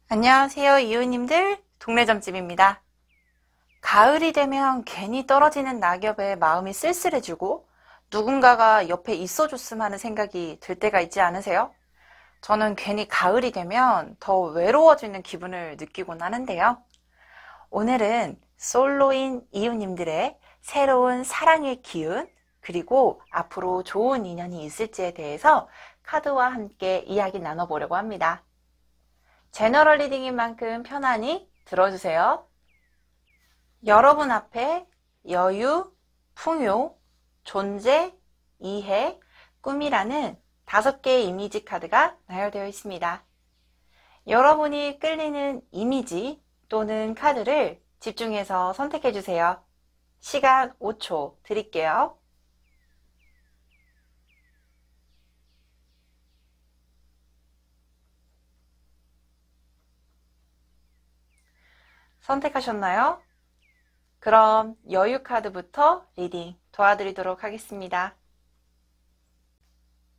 안녕하세요, 이웃님들. 동네 점집입니다. 가을이 되면 괜히 떨어지는 낙엽에 마음이 쓸쓸해지고 누군가가 옆에 있어줬으면 하는 생각이 들 때가 있지 않으세요? 저는 괜히 가을이 되면 더 외로워지는 기분을 느끼곤 하는데요. 오늘은 솔로인 이웃님들의 새로운 사랑의 기운, 그리고 앞으로 좋은 인연이 있을지에 대해서 카드와 함께 이야기 나눠보려고 합니다. 제너럴 리딩인 만큼 편안히 들어주세요. 여러분 앞에 여유, 풍요, 존재, 이해, 꿈이라는 5개의 이미지 카드가 나열되어 있습니다. 여러분이 끌리는 이미지 또는 카드를 집중해서 선택해 주세요. 시간 5초 드릴게요. 선택하셨나요? 그럼 여유 카드부터 리딩 도와드리도록 하겠습니다.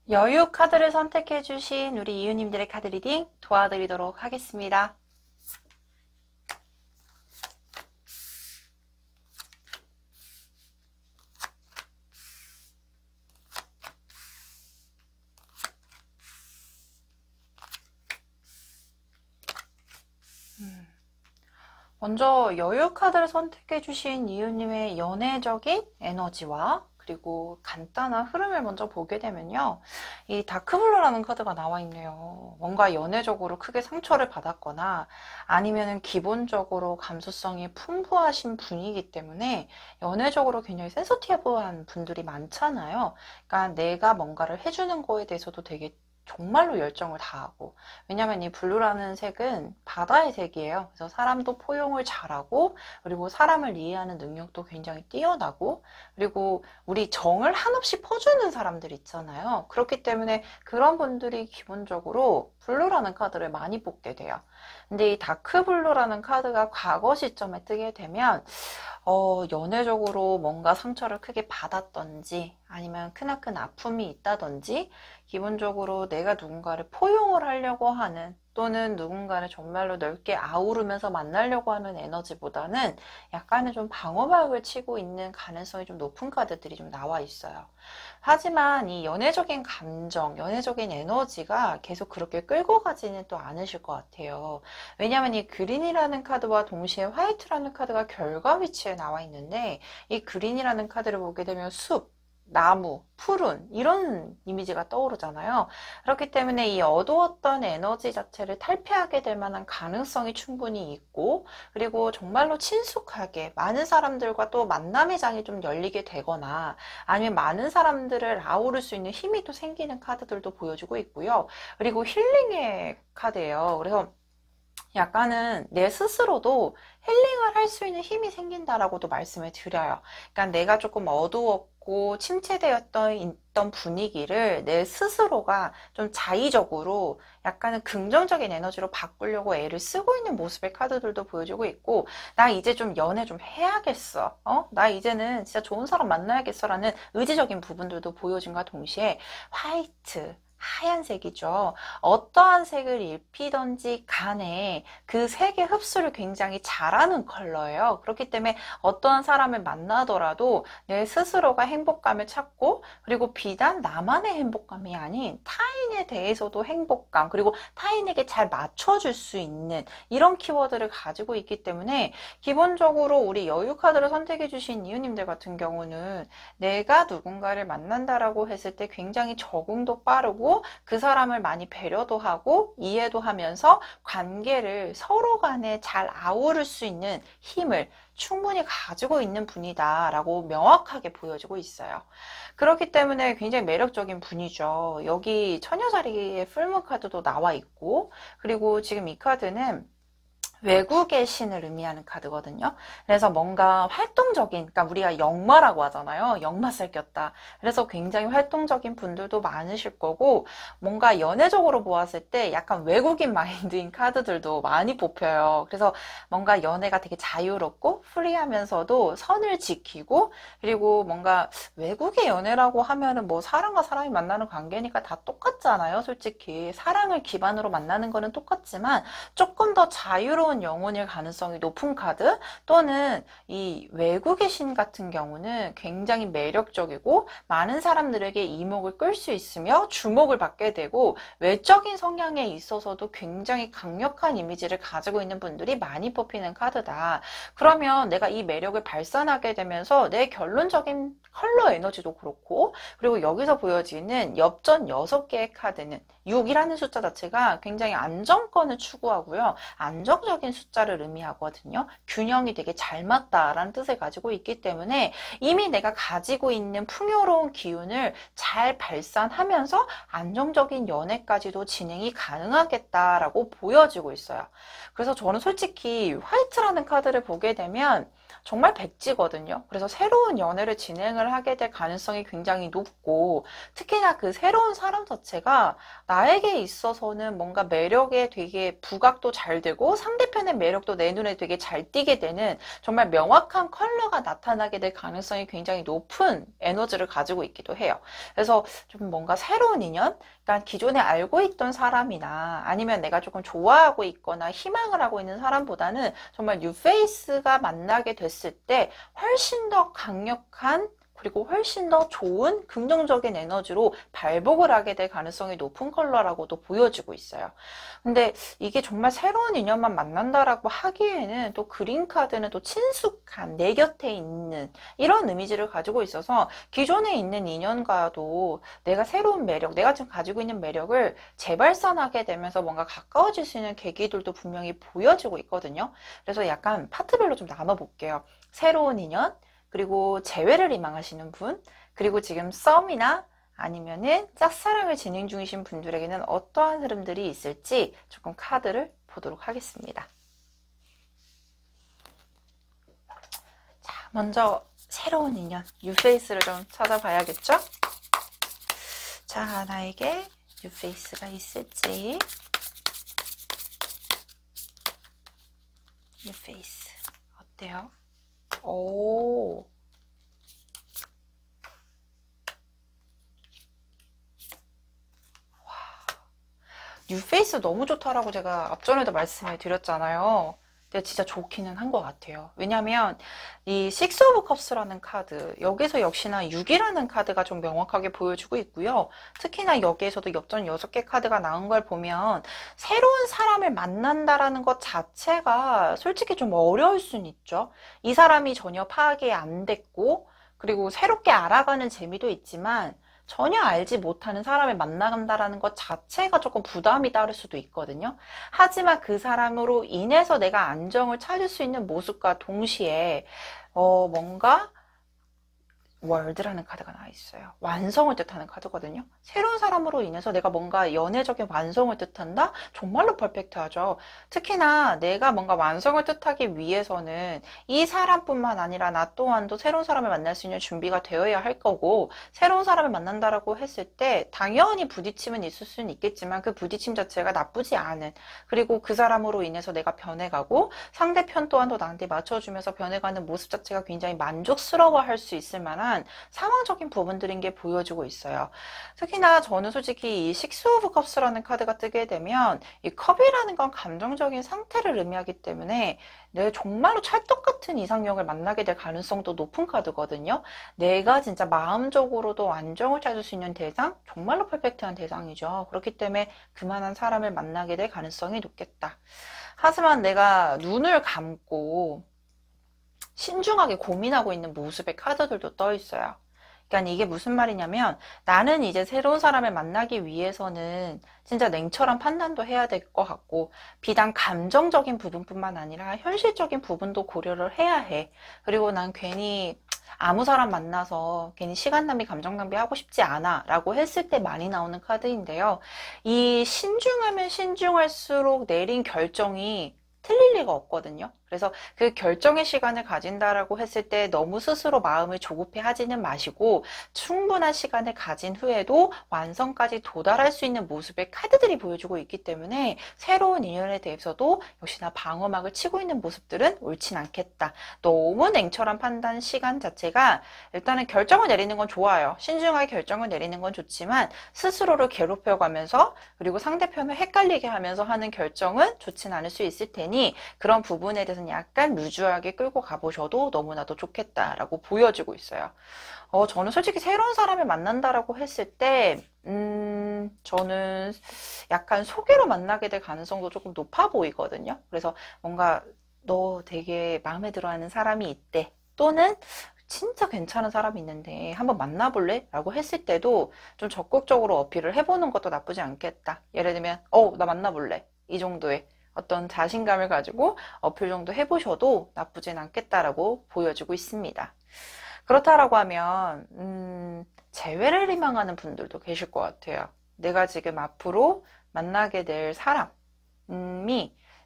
여유 카드를 선택해 주신 우리 이웃님들의 카드 리딩 도와드리도록 하겠습니다. 먼저 여유 카드를 선택해 주신 이웃님의 연애적인 에너지와 그리고 간단한 흐름을 먼저 보게 되면요. 이 다크블루라는 카드가 나와 있네요. 뭔가 연애적으로 크게 상처를 받았거나 아니면 기본적으로 감수성이 풍부하신 분이기 때문에 연애적으로 굉장히 센서티브한 분들이 많잖아요. 그러니까 내가 뭔가를 해주는 거에 대해서도 되게 정말로 열정을 다하고, 왜냐면 이 블루라는 색은 바다의 색이에요. 그래서 사람도 포용을 잘하고, 그리고 사람을 이해하는 능력도 굉장히 뛰어나고, 그리고 우리 정을 한없이 퍼주는 사람들 있잖아요. 그렇기 때문에 그런 분들이 기본적으로 블루라는 카드를 많이 뽑게 돼요. 근데 이 다크 블루라는 카드가 과거 시점에 뜨게 되면 연애적으로 뭔가 상처를 크게 받았던지 아니면 크나큰 아픔이 있다든지 기본적으로 내가 누군가를 포용을 하려고 하는 또는 누군가를 정말로 넓게 아우르면서 만나려고 하는 에너지보다는 약간의 좀 방어막을 치고 있는 가능성이 좀 높은 카드들이 좀 나와 있어요. 하지만 이 연애적인 감정, 연애적인 에너지가 계속 그렇게 끌고 가지는 또 않으실 것 같아요. 왜냐하면 이 그린이라는 카드와 동시에 화이트라는 카드가 결과 위치에 나와 있는데 이 그린이라는 카드를 보게 되면 숲, 나무, 푸른 이런 이미지가 떠오르잖아요. 그렇기 때문에 이 어두웠던 에너지 자체를 탈피하게 될 만한 가능성이 충분히 있고, 그리고 정말로 친숙하게 많은 사람들과 또 만남의 장이 좀 열리게 되거나 아니면 많은 사람들을 아우를 수 있는 힘이 또 생기는 카드들도 보여주고 있고요. 그리고 힐링의 카드예요. 그래서 약간은 내 스스로도 힐링을 할 수 있는 힘이 생긴다라고도 말씀을 드려요. 그러니까 내가 조금 어두웠고 침체되었던 있던 분위기를 내 스스로가 좀 자의적으로 약간은 긍정적인 에너지로 바꾸려고 애를 쓰고 있는 모습의 카드들도 보여주고 있고, 나 이제 좀 연애 좀 해야겠어. 나 이제는 진짜 좋은 사람 만나야겠어라는 의지적인 부분들도 보여준과 동시에 화이트, 하얀색이죠. 어떠한 색을 입히던지 간에 그 색의 흡수를 굉장히 잘하는 컬러예요. 그렇기 때문에 어떠한 사람을 만나더라도 내 스스로가 행복감을 찾고, 그리고 비단 나만의 행복감이 아닌 타인에 대해서도 행복감, 그리고 타인에게 잘 맞춰줄 수 있는 이런 키워드를 가지고 있기 때문에 기본적으로 우리 여유 카드를 선택해 주신 이웃님들 같은 경우는 내가 누군가를 만난다라고 했을 때 굉장히 적응도 빠르고 그 사람을 많이 배려도 하고 이해도 하면서 관계를 서로 간에 잘 아우를 수 있는 힘을 충분히 가지고 있는 분이다 라고 명확하게 보여지고 있어요. 그렇기 때문에 굉장히 매력적인 분이죠. 여기 처녀자리의 풀문 카드도 나와 있고, 그리고 지금 이 카드는 외국의 신을 의미하는 카드거든요. 그래서 뭔가 활동적인, 그러니까 우리가 역마라고 하잖아요. 역마살 꼈다. 그래서 굉장히 활동적인 분들도 많으실 거고, 뭔가 연애적으로 보았을 때 약간 외국인 마인드인 카드들도 많이 뽑혀요. 그래서 뭔가 연애가 되게 자유롭고 프리하면서도 선을 지키고, 그리고 뭔가 외국의 연애라고 하면은 뭐 사람과 사람이 만나는 관계니까 다 똑같잖아요. 솔직히 사랑을 기반으로 만나는 거는 똑같지만 조금 더 자유로운 영혼일 가능성이 높은 카드, 또는 이 외국의 신 같은 경우는 굉장히 매력적이고 많은 사람들에게 이목을 끌 수 있으며 주목을 받게 되고 외적인 성향에 있어서도 굉장히 강력한 이미지를 가지고 있는 분들이 많이 뽑히는 카드다. 그러면 내가 이 매력을 발산하게 되면서 내 결론적인 컬러 에너지도 그렇고, 그리고 여기서 보여지는 엽전 6개의 카드는 6이라는 숫자 자체가 굉장히 안정권을 추구하고요. 안정적인 숫자를 의미하거든요. 균형이 되게 잘 맞다라는 뜻을 가지고 있기 때문에 이미 내가 가지고 있는 풍요로운 기운을 잘 발산하면서 안정적인 연애까지도 진행이 가능하겠다라고 보여지고 있어요. 그래서 저는 솔직히 화이트라는 카드를 보게 되면 정말 백지거든요. 그래서 새로운 연애를 진행을 하게 될 가능성이 굉장히 높고, 특히나 그 새로운 사람 자체가 나에게 있어서는 뭔가 매력에 되게 부각도 잘 되고 상대편의 매력도 내 눈에 되게 잘 띄게 되는 정말 명확한 컬러가 나타나게 될 가능성이 굉장히 높은 에너지를 가지고 있기도 해요. 그래서 좀 뭔가 새로운 인연? 그러니까 기존에 알고 있던 사람이나 아니면 내가 조금 좋아하고 있거나 희망을 하고 있는 사람보다는 정말 뉴페이스가 만나게 됐을 때 훨씬 더 강력한, 그리고 훨씬 더 좋은 긍정적인 에너지로 발복을 하게 될 가능성이 높은 컬러라고도 보여지고 있어요. 근데 이게 정말 새로운 인연만 만난다라고 하기에는 또 그린 카드는 또 친숙한, 내 곁에 있는 이런 이미지를 가지고 있어서 기존에 있는 인연과도 내가 새로운 매력, 내가 지금 가지고 있는 매력을 재발산하게 되면서 뭔가 가까워질 수 있는 계기들도 분명히 보여지고 있거든요. 그래서 약간 파트별로 좀 나눠볼게요. 새로운 인연, 그리고 재회를 희망하시는 분, 그리고 지금 썸이나 아니면은 짝사랑을 진행 중이신 분들에게는 어떠한 흐름들이 있을지 조금 카드를 보도록 하겠습니다. 자, 먼저 새로운 인연, 뉴페이스를 좀 찾아봐야겠죠? 자, 나에게 뉴페이스가 있을지. 뉴페이스 어때요? 오. 뉴페이스 너무 좋다라고 제가 앞전에도 말씀을 드렸잖아요. 근데 진짜 좋기는 한 것 같아요. 왜냐면 이 식스 오브 컵스라는 카드, 여기서 역시나 6이라는 카드가 좀 명확하게 보여주고 있고요. 특히나 여기에서도 엽전 6개 카드가 나온 걸 보면 새로운 사람을 만난다라는 것 자체가 솔직히 좀 어려울 수는 있죠. 이 사람이 전혀 파악이 안 됐고, 그리고 새롭게 알아가는 재미도 있지만 전혀 알지 못하는 사람을 만나간다라는 것 자체가 조금 부담이 따를 수도 있거든요. 하지만 그 사람으로 인해서 내가 안정을 찾을 수 있는 모습과 동시에 뭔가 월드라는 카드가 나와 있어요. 완성을 뜻하는 카드거든요. 새로운 사람으로 인해서 내가 뭔가 연애적인 완성을 뜻한다? 정말로 퍼펙트하죠. 특히나 내가 뭔가 완성을 뜻하기 위해서는 이 사람뿐만 아니라 나 또한도 새로운 사람을 만날 수 있는 준비가 되어야 할 거고, 새로운 사람을 만난다라고 했을 때 당연히 부딪힘은 있을 수는 있겠지만 그 부딪힘 자체가 나쁘지 않은, 그리고 그 사람으로 인해서 내가 변해가고 상대편 또한도 나한테 맞춰주면서 변해가는 모습 자체가 굉장히 만족스러워할 수 있을 만한 상황적인 부분들인 게 보여지고 있어요. 특히나 저는 솔직히 이 식스 오브 컵스라는 카드가 뜨게 되면 이 컵이라는 건 감정적인 상태를 의미하기 때문에 내가 정말로 찰떡같은 이상형을 만나게 될 가능성도 높은 카드거든요. 내가 진짜 마음적으로도 안정을 찾을 수 있는 대상, 정말로 퍼펙트한 대상이죠. 그렇기 때문에 그만한 사람을 만나게 될 가능성이 높겠다. 하지만 내가 눈을 감고 신중하게 고민하고 있는 모습의 카드들도 떠 있어요. 그러니까 이게 무슨 말이냐면 나는 이제 새로운 사람을 만나기 위해서는 진짜 냉철한 판단도 해야 될 것 같고, 비단 감정적인 부분뿐만 아니라 현실적인 부분도 고려를 해야 해. 그리고 난 괜히 아무 사람 만나서 괜히 시간 낭비, 감정 낭비 하고 싶지 않아 라고 했을 때 많이 나오는 카드인데요. 이 신중하면 신중할수록 내린 결정이 틀릴 리가 없거든요. 그래서 그 결정의 시간을 가진다라고 했을 때 너무 스스로 마음을 조급해 하지는 마시고 충분한 시간을 가진 후에도 완성까지 도달할 수 있는 모습의 카드들이 보여주고 있기 때문에 새로운 인연에 대해서도 역시나 방어막을 치고 있는 모습들은 옳진 않겠다. 너무 냉철한 판단 시간 자체가 일단은 결정을 내리는 건 좋아요. 신중하게 결정을 내리는 건 좋지만 스스로를 괴롭혀가면서 그리고 상대편을 헷갈리게 하면서 하는 결정은 좋진 않을 수 있을 테니 그런 부분에 대해서는 약간 루즈하게 끌고 가보셔도 너무나도 좋겠다라고 보여지고 있어요. 저는 솔직히 새로운 사람을 만난다라고 했을 때 저는 약간 소개로 만나게 될 가능성도 조금 높아 보이거든요. 그래서 뭔가 너 되게 마음에 들어하는 사람이 있대. 또는 진짜 괜찮은 사람이 있는데 한번 만나볼래? 라고 했을 때도 좀 적극적으로 어필을 해보는 것도 나쁘지 않겠다. 예를 들면 나 만나볼래. 이 정도의 어떤 자신감을 가지고 어필 정도 해보셔도 나쁘진 않겠다라고 보여지고 있습니다. 그렇다라고 하면 재회를 희망하는 분들도 계실 것 같아요. 내가 지금 앞으로 만나게 될 사람이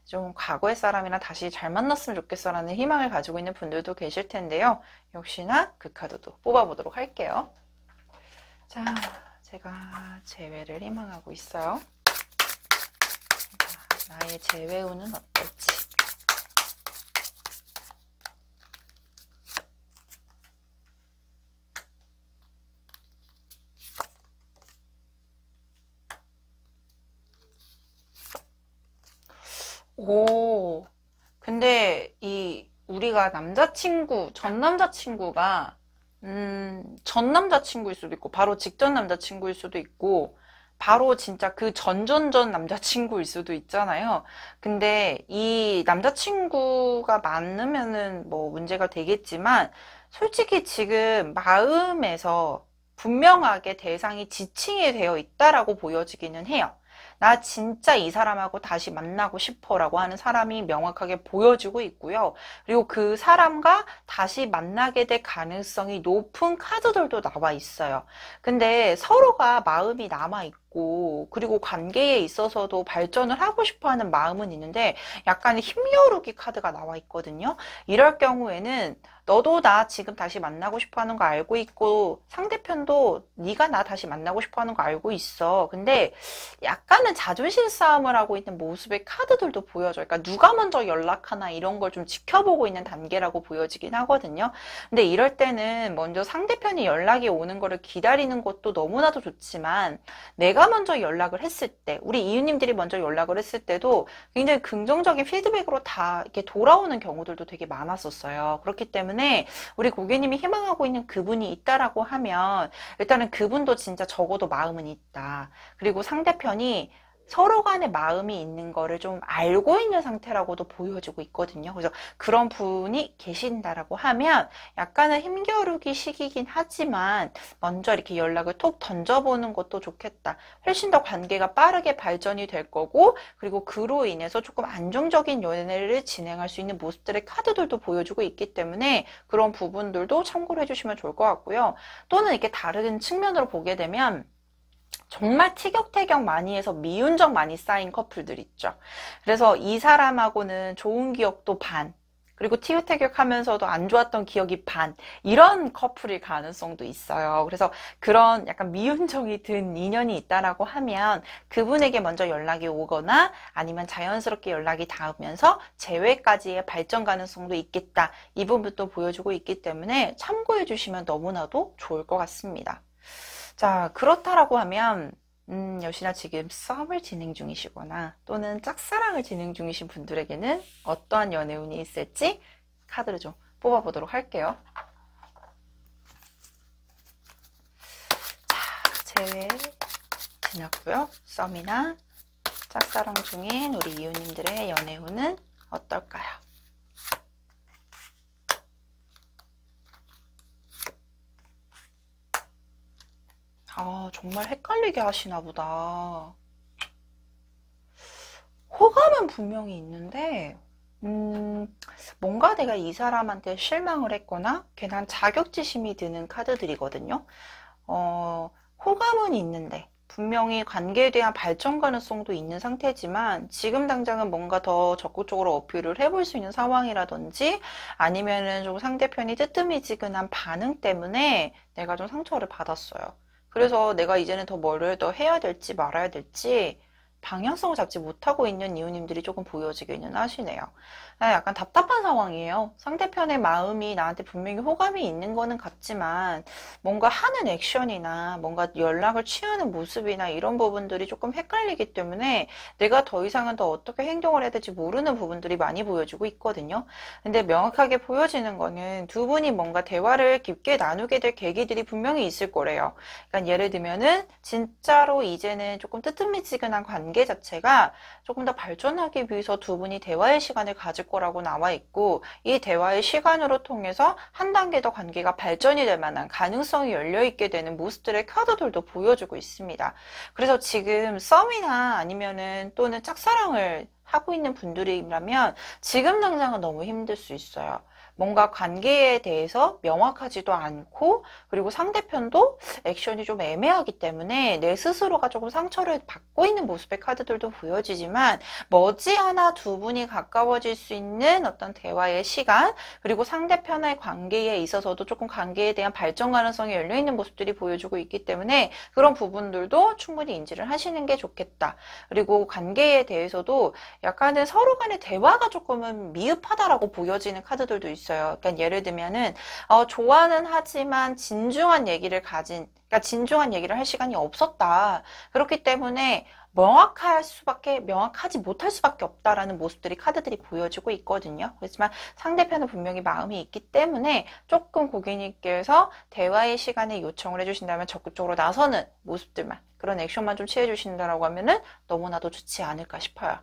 좀 과거의 사람이랑 다시 잘 만났으면 좋겠어라는 희망을 가지고 있는 분들도 계실 텐데요. 역시나 그 카드도 뽑아보도록 할게요. 자, 제가 재회를 희망하고 있어요. 자, 나의 재회 운은 어떨지. 오, 근데 우리가 전 남자친구가, 전 남자친구일 수도 있고, 바로 직전 남자친구일 수도 있고, 바로 진짜 그 전전전 남자친구일 수도 있잖아요. 근데 이 남자친구가 많으면은 뭐 문제가 되겠지만, 솔직히 지금 마음에서 분명하게 대상이 지칭이 되어 있다라고 보여지기는 해요. 나 진짜 이 사람하고 다시 만나고 싶어라고 하는 사람이 명확하게 보여지고 있고요. 그리고 그 사람과 다시 만나게 될 가능성이 높은 카드들도 나와 있어요. 근데 서로가 마음이 남아 있고 그리고 관계에 있어서도 발전을 하고 싶어 하는 마음은 있는데 약간 힘겨루기 카드가 나와 있거든요. 이럴 경우에는 너도 나 지금 다시 만나고 싶어 하는 거 알고 있고 상대편도 네가 나 다시 만나고 싶어 하는 거 알고 있어. 근데 약간은 자존심 싸움을 하고 있는 모습의 카드들도 보여줘요. 그러니까 누가 먼저 연락하나 이런 걸 좀 지켜보고 있는 단계라고 보여지긴 하거든요. 근데 이럴 때는 먼저 상대편이 연락이 오는 거를 기다리는 것도 너무나도 좋지만 내가 먼저 연락을 했을 때 우리 이웃님들이 먼저 연락을 했을 때도 굉장히 긍정적인 피드백으로 다 이렇게 돌아오는 경우들도 되게 많았었어요. 그렇기 때문에 우리 고객님이 희망하고 있는 그분이 있다라고 하면 일단은 그분도 진짜 적어도 마음은 있다. 그리고 상대편이 서로 간에 마음이 있는 거를 좀 알고 있는 상태라고도 보여지고 있거든요. 그래서 그런 분이 계신다라고 하면 약간은 힘겨루기 시기긴 하지만 먼저 이렇게 연락을 톡 던져보는 것도 좋겠다. 훨씬 더 관계가 빠르게 발전이 될 거고 그리고 그로 인해서 조금 안정적인 연애를 진행할 수 있는 모습들의 카드들도 보여주고 있기 때문에 그런 부분들도 참고를 해주시면 좋을 것 같고요. 또는 이렇게 다른 측면으로 보게 되면 정말 티격태격 많이 해서 미운정 많이 쌓인 커플들 있죠. 그래서 이 사람하고는 좋은 기억도 반, 그리고 티격태격 하면서도 안 좋았던 기억이 반, 이런 커플일 가능성도 있어요. 그래서 그런 약간 미운정이 든 인연이 있다라고 하면 그분에게 먼저 연락이 오거나 아니면 자연스럽게 연락이 닿으면서 재회까지의 발전 가능성도 있겠다. 이 부분도 보여주고 있기 때문에 참고해 주시면 너무나도 좋을 것 같습니다. 자, 그렇다라고 하면 역시나 지금 썸을 진행 중이시거나 또는 짝사랑을 진행 중이신 분들에게는 어떠한 연애운이 있을지 카드를 좀 뽑아보도록 할게요. 자, 재회 지났고요. 썸이나 짝사랑 중인 우리 이웃님들의 연애운은 어떨까요? 정말 헷갈리게 하시나 보다. 호감은 분명히 있는데 뭔가 내가 이 사람한테 실망을 했거나 괜한 자격지심이 드는 카드들이거든요. 호감은 있는데 분명히 관계에 대한 발전 가능성도 있는 상태지만 지금 당장은 뭔가 더 적극적으로 어필을 해볼 수 있는 상황이라든지 아니면은 좀 상대편이 뜨뜨미지근한 반응 때문에 내가 좀 상처를 받았어요. 그래서 내가 이제는 더 뭐를 더 해야 될지 말아야 될지 방향성을 잡지 못하고 있는 이유님들이 조금 보여지기는 하시네요. 약간 답답한 상황이에요. 상대편의 마음이 나한테 분명히 호감이 있는 거는 같지만 뭔가 하는 액션이나 뭔가 연락을 취하는 모습이나 이런 부분들이 조금 헷갈리기 때문에 내가 더 이상은 더 어떻게 행동을 해야 될지 모르는 부분들이 많이 보여지고 있거든요. 근데 명확하게 보여지는 거는 두 분이 뭔가 대화를 깊게 나누게 될 계기들이 분명히 있을 거래요. 그러니까 예를 들면은 진짜로 이제는 조금 뜨뜻미지근한 관계 자체가 조금 더 발전하기 위해서 두 분이 대화의 시간을 가질 거라고 나와 있고 이 대화의 시간으로 통해서 한 단계 더 관계가 발전이 될 만한 가능성이 열려있게 되는 모습들의 카드들도 보여주고 있습니다. 그래서 지금 썸이나 아니면은 또는 짝사랑을 하고 있는 분들이라면 지금 당장은 너무 힘들 수 있어요. 뭔가 관계에 대해서 명확하지도 않고 그리고 상대편도 액션이 좀 애매하기 때문에 내 스스로가 조금 상처를 받고 있는 모습의 카드들도 보여지지만 머지않아 두 분이 가까워질 수 있는 어떤 대화의 시간 그리고 상대편의 관계에 있어서도 조금 관계에 대한 발전 가능성이 열려있는 모습들이 보여주고 있기 때문에 그런 부분들도 충분히 인지를 하시는 게 좋겠다. 그리고 관계에 대해서도 약간은 서로 간의 대화가 조금은 미흡하다라고 보여지는 카드들도 있어요. 그러니까 예를 들면은 좋아는 하지만 진중한 얘기를 그러니까 진중한 얘기를 할 시간이 없었다. 그렇기 때문에 명확하지 못할 수밖에 없다라는 모습들이 카드들이 보여지고 있거든요. 그렇지만 상대편은 분명히 마음이 있기 때문에 조금 고객님께서 대화의 시간에 요청을 해주신다면 적극적으로 나서는 모습들만 그런 액션만 좀 취해주신다라고 하면은 너무나도 좋지 않을까 싶어요.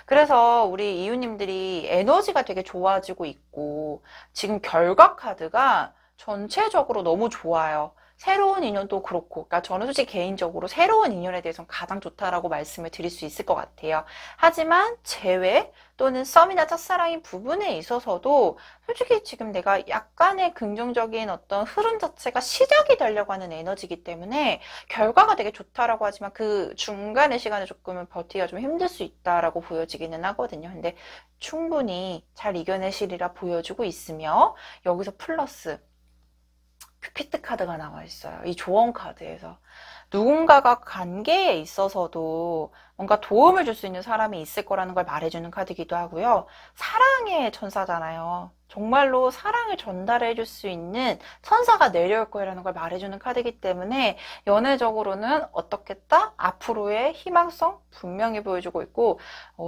그래서 우리 이웃님들이 에너지가 되게 좋아지고 있고 지금 결과 카드가 전체적으로 너무 좋아요. 새로운 인연도 그렇고 그러니까 저는 솔직히 개인적으로 새로운 인연에 대해서는 가장 좋다라고 말씀을 드릴 수 있을 것 같아요. 하지만 재회 또는 썸이나 짝사랑인 부분에 있어서도 솔직히 지금 내가 약간의 긍정적인 어떤 흐름 자체가 시작이 되려고 하는 에너지이기 때문에 결과가 되게 좋다라고 하지만 그 중간의 시간을 조금은 버티기가 좀 힘들 수 있다라고 보여지기는 하거든요. 근데 충분히 잘 이겨내시리라 보여주고 있으며 여기서 플러스 큐피트 카드가 나와 있어요. 이 조언 카드에서. 누군가가 관계에 있어서도 뭔가 도움을 줄 수 있는 사람이 있을 거라는 걸 말해주는 카드이기도 하고요. 사랑의 천사잖아요. 정말로 사랑을 전달해 줄 수 있는 천사가 내려올 거라는 걸 말해주는 카드이기 때문에 연애적으로는 어떻겠다? 앞으로의 희망성 분명히 보여주고 있고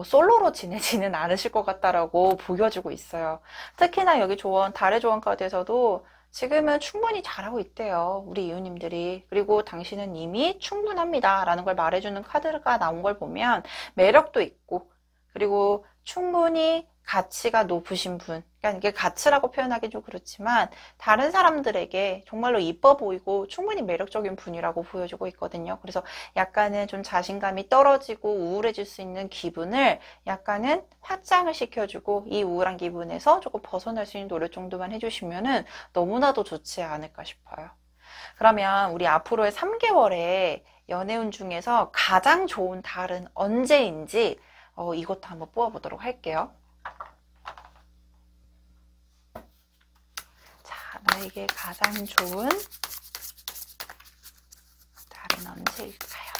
솔로로 지내지는 않으실 것 같다라고 보여주고 있어요. 특히나 여기 조언, 달의 조언 카드에서도 지금은 충분히 잘하고 있대요. 우리 이웃님들이. 그리고 당신은 이미 충분합니다. 라는 걸 말해주는 카드가 나온 걸 보면 매력도 있고 그리고 충분히 가치가 높으신 분. 그러니까 이게 가치라고 표현하기 좀 그렇지만 다른 사람들에게 정말로 이뻐 보이고 충분히 매력적인 분이라고 보여주고 있거든요. 그래서 약간은 좀 자신감이 떨어지고 우울해질 수 있는 기분을 약간은 확장을 시켜주고 이 우울한 기분에서 조금 벗어날 수 있는 노력 정도만 해주시면은 너무나도 좋지 않을까 싶어요. 그러면 우리 앞으로의 3개월의 연애운 중에서 가장 좋은 달은 언제인지 이것도 한번 뽑아보도록 할게요. 나에게 가장 좋은 달은 언제일까요?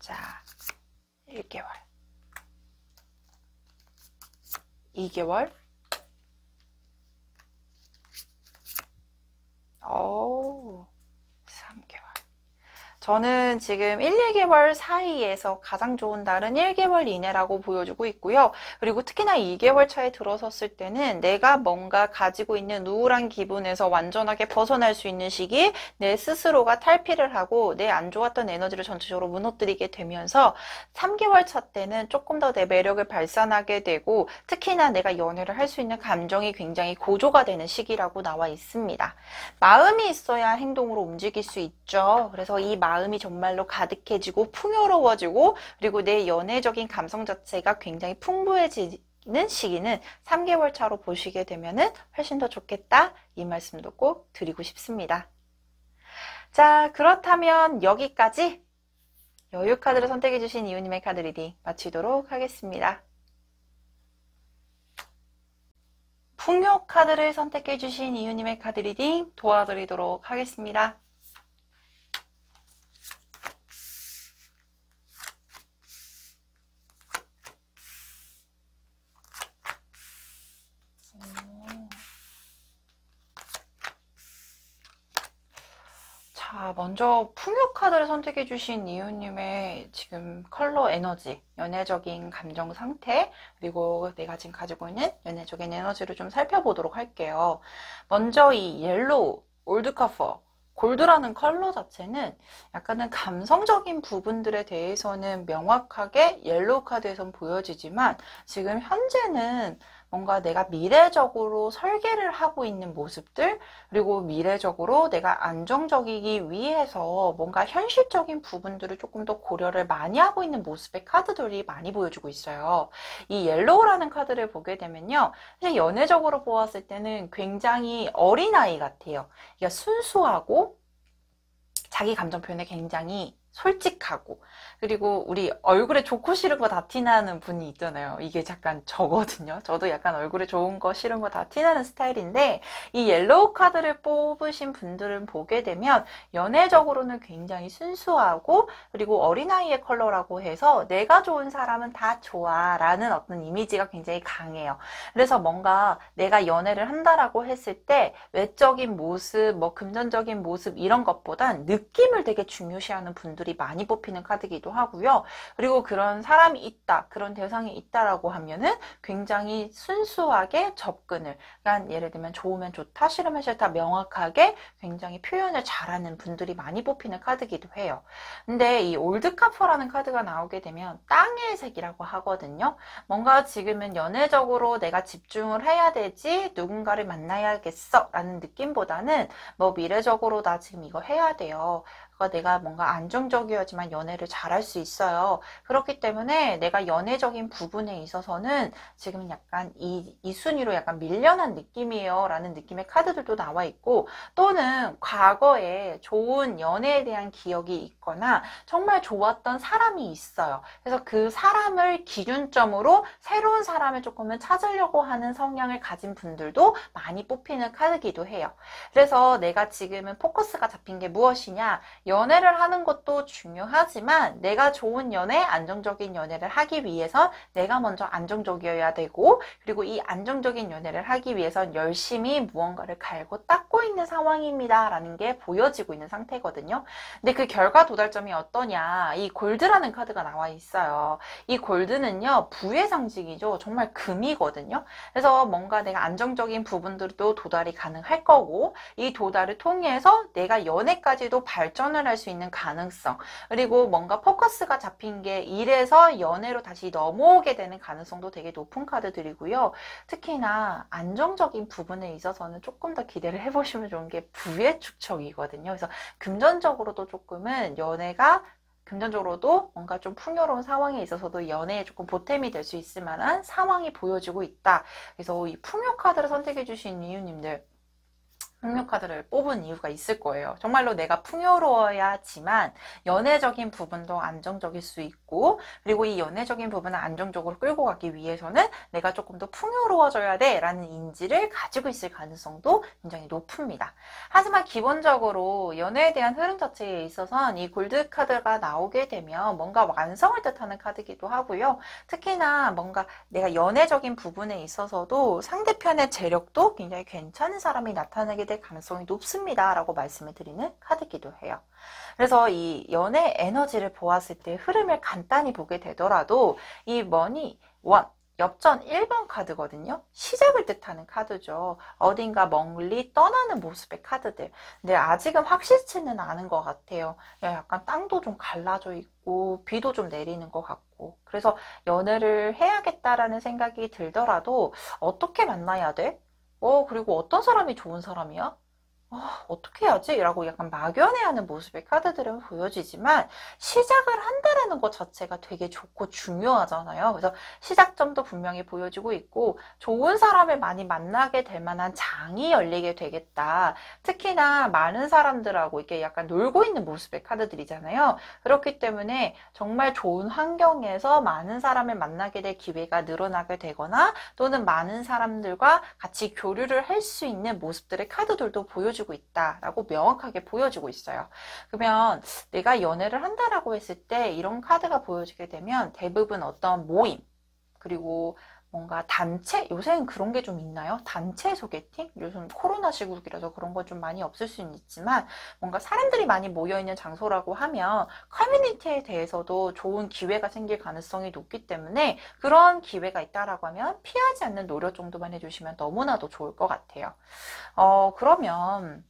자, 1개월, 2개월, 3개월. 저는 지금 1, 2개월 사이에서 가장 좋은 달은 1개월 이내라고 보여주고 있고요. 그리고 특히나 2개월 차에 들어섰을 때는 내가 뭔가 가지고 있는 우울한 기분에서 완전하게 벗어날 수 있는 시기에 내 스스로가 탈피를 하고 내 안 좋았던 에너지를 전체적으로 무너뜨리게 되면서 3개월 차 때는 조금 더 내 매력을 발산하게 되고 특히나 내가 연애를 할 수 있는 감정이 굉장히 고조가 되는 시기라고 나와 있습니다. 마음이 있어야 행동으로 움직일 수 있죠. 그래서 이 마음이 정말로 가득해지고 풍요로워지고 그리고 내 연애적인 감성 자체가 굉장히 풍부해지는 시기는 3개월 차로 보시게 되면은 훨씬 더 좋겠다 이 말씀도 꼭 드리고 싶습니다. 자, 그렇다면 여기까지 여유 카드를 선택해주신 이웃님의 카드 리딩 마치도록 하겠습니다. 풍요 카드를 선택해주신 이웃님의 카드 리딩 도와드리도록 하겠습니다. 자, 먼저 풍요 카드를 선택해주신 이웃님의 지금 컬러 에너지, 연애적인 감정 상태, 그리고 내가 지금 가지고 있는 연애적인 에너지를 좀 살펴보도록 할게요. 먼저 이 옐로우, 올드카퍼, 골드라는 컬러 자체는 약간은 감성적인 부분들에 대해서는 명확하게 옐로우 카드에선 보여지지만 지금 현재는 뭔가 내가 미래적으로 설계를 하고 있는 모습들, 그리고 미래적으로 내가 안정적이기 위해서 뭔가 현실적인 부분들을 조금 더 고려를 많이 하고 있는 모습의 카드들이 많이 보여주고 있어요. 이 옐로우라는 카드를 보게 되면요, 사실 연애적으로 보았을 때는 굉장히 어린아이 같아요. 그러니까 순수하고 자기 감정 표현에 굉장히 솔직하고, 그리고 우리 얼굴에 좋고 싫은 거 다 티나는 분이 있잖아요. 이게 잠깐 저거든요. 저도 약간 얼굴에 좋은 거 싫은 거 다 티나는 스타일인데, 이 옐로우 카드를 뽑으신 분들은 보게 되면 연애적으로는 굉장히 순수하고, 그리고 어린아이의 컬러라고 해서 내가 좋은 사람은 다 좋아 라는 어떤 이미지가 굉장히 강해요. 그래서 뭔가 내가 연애를 한다라고 했을 때 외적인 모습, 뭐 금전적인 모습 이런 것보단 느낌을 되게 중요시하는 분들이 많이 뽑히는 카드이기도 하고요. 그리고 그런 사람이 있다, 그런 대상이 있다라고 하면은 굉장히 순수하게 접근을, 그러니까 예를 들면 좋으면 좋다, 싫으면 싫다 명확하게 굉장히 표현을 잘하는 분들이 많이 뽑히는 카드이기도 해요. 근데 이 올드카퍼라는 카드가 나오게 되면 땅의 색이라고 하거든요. 뭔가 지금은 연애적으로 내가 집중을 해야 되지, 누군가를 만나야겠어 라는 느낌보다는 뭐 미래적으로 나 지금 이거 해야 돼요. 내가 뭔가 안정적이어야지만 연애를 잘할 수 있어요. 그렇기 때문에 내가 연애적인 부분에 있어서는 지금 약간 이 순위로 약간 밀려난 느낌이에요 라는 느낌의 카드들도 나와 있고, 또는 과거에 좋은 연애에 대한 기억이 있거나 정말 좋았던 사람이 있어요. 그래서 그 사람을 기준점으로 새로운 사람을 조금은 찾으려고 하는 성향을 가진 분들도 많이 뽑히는 카드기도 해요. 그래서 내가 지금은 포커스가 잡힌 게 무엇이냐, 연애를 하는 것도 중요하지만 내가 좋은 연애, 안정적인 연애를 하기 위해선 내가 먼저 안정적이어야 되고, 그리고 이 안정적인 연애를 하기 위해선 열심히 무언가를 갈고 닦고 있는 상황입니다 라는 게 보여지고 있는 상태거든요. 근데 그 결과 도달점이 어떠냐, 이 골드라는 카드가 나와 있어요. 이 골드는요, 부의 상징이죠. 정말 금이거든요. 그래서 뭔가 내가 안정적인 부분들도 도달이 가능할 거고, 이 도달을 통해서 내가 연애까지도 발전을 할 수 있는 가능성, 그리고 뭔가 포커스가 잡힌 게 일에서 연애로 다시 넘어오게 되는 가능성도 되게 높은 카드들이고요. 특히나 안정적인 부분에 있어서는 조금 더 기대를 해보시면 좋은 게 부의 축척이거든요. 그래서 금전적으로도 조금은 연애가 금전적으로도 뭔가 좀 풍요로운 상황에 있어서도 연애에 조금 보탬이 될 수 있을 만한 상황이 보여지고 있다. 그래서 이 풍요 카드를 선택해 주신 이유님들, 풍요 카드를 뽑은 이유가 있을 거예요. 정말로 내가 풍요로워야지만 연애적인 부분도 안정적일 수 있고, 그리고 이 연애적인 부분을 안정적으로 끌고 가기 위해서는 내가 조금 더 풍요로워져야 돼 라는 인지를 가지고 있을 가능성도 굉장히 높습니다. 하지만 기본적으로 연애에 대한 흐름 자체에 있어서는 이 골드 카드가 나오게 되면 뭔가 완성을 뜻하는 카드이기도 하고요. 특히나 뭔가 내가 연애적인 부분에 있어서도 상대편의 재력도 굉장히 괜찮은 사람이 나타나게 될 가능성이 높습니다 라고 말씀을 드리는 카드이기도 해요. 그래서 이 연애 에너지를 보았을 때 흐름을 간단히 보게 되더라도 이 머니 원 엽전 1번 카드거든요. 시작을 뜻하는 카드죠. 어딘가 멀리 떠나는 모습의 카드들. 근데 아직은 확실치는 않은 것 같아요. 약간 땅도 좀 갈라져 있고 비도 좀 내리는 것 같고. 그래서 연애를 해야겠다라는 생각이 들더라도 어떻게 만나야 돼? 그리고 어떤 사람이 좋은 사람이야? 어떻게 해야지? 라고 약간 막연해하는 모습의 카드들은 보여지지만 시작을 한다라는 것 자체가 되게 좋고 중요하잖아요. 그래서 시작점도 분명히 보여주고 있고 좋은 사람을 많이 만나게 될 만한 장이 열리게 되겠다. 특히나 많은 사람들하고 이렇게 약간 놀고 있는 모습의 카드들이잖아요. 그렇기 때문에 정말 좋은 환경에서 많은 사람을 만나게 될 기회가 늘어나게 되거나 또는 많은 사람들과 같이 교류를 할 수 있는 모습들의 카드들도 보여주고 있다라고 명확하게 보여주고 있어요. 그러면 내가 연애를 한다라고 했을 때 이런 카드가 보여지게 되면 대부분 어떤 모임 그리고 뭔가 단체? 요새는 그런 게 좀 있나요? 단체 소개팅? 요즘 코로나 시국이라서 그런 건 좀 많이 없을 수는 있지만 뭔가 사람들이 많이 모여있는 장소라고 하면 커뮤니티에 대해서도 좋은 기회가 생길 가능성이 높기 때문에 그런 기회가 있다라고 하면 피하지 않는 노력 정도만 해주시면 너무나도 좋을 것 같아요. 그러면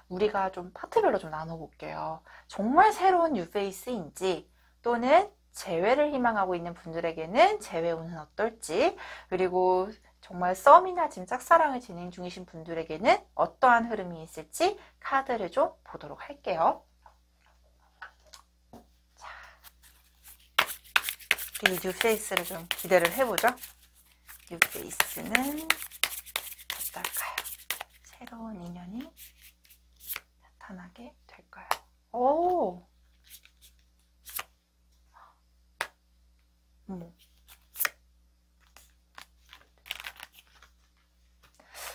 우리가 좀 파트별로 좀 나눠볼게요. 정말 새로운 뉴페이스인지 또는 재회를 희망하고 있는 분들에게는 재회 운은 어떨지 그리고 정말 썸이나 지금 짝사랑을 진행 중이신 분들에게는 어떠한 흐름이 있을지 카드를 좀 보도록 할게요. 자, 우리 뉴페이스를 좀 기대를 해보죠. 뉴페이스는 어떨까요? 새로운 인연이 나타나게 될까요? 오!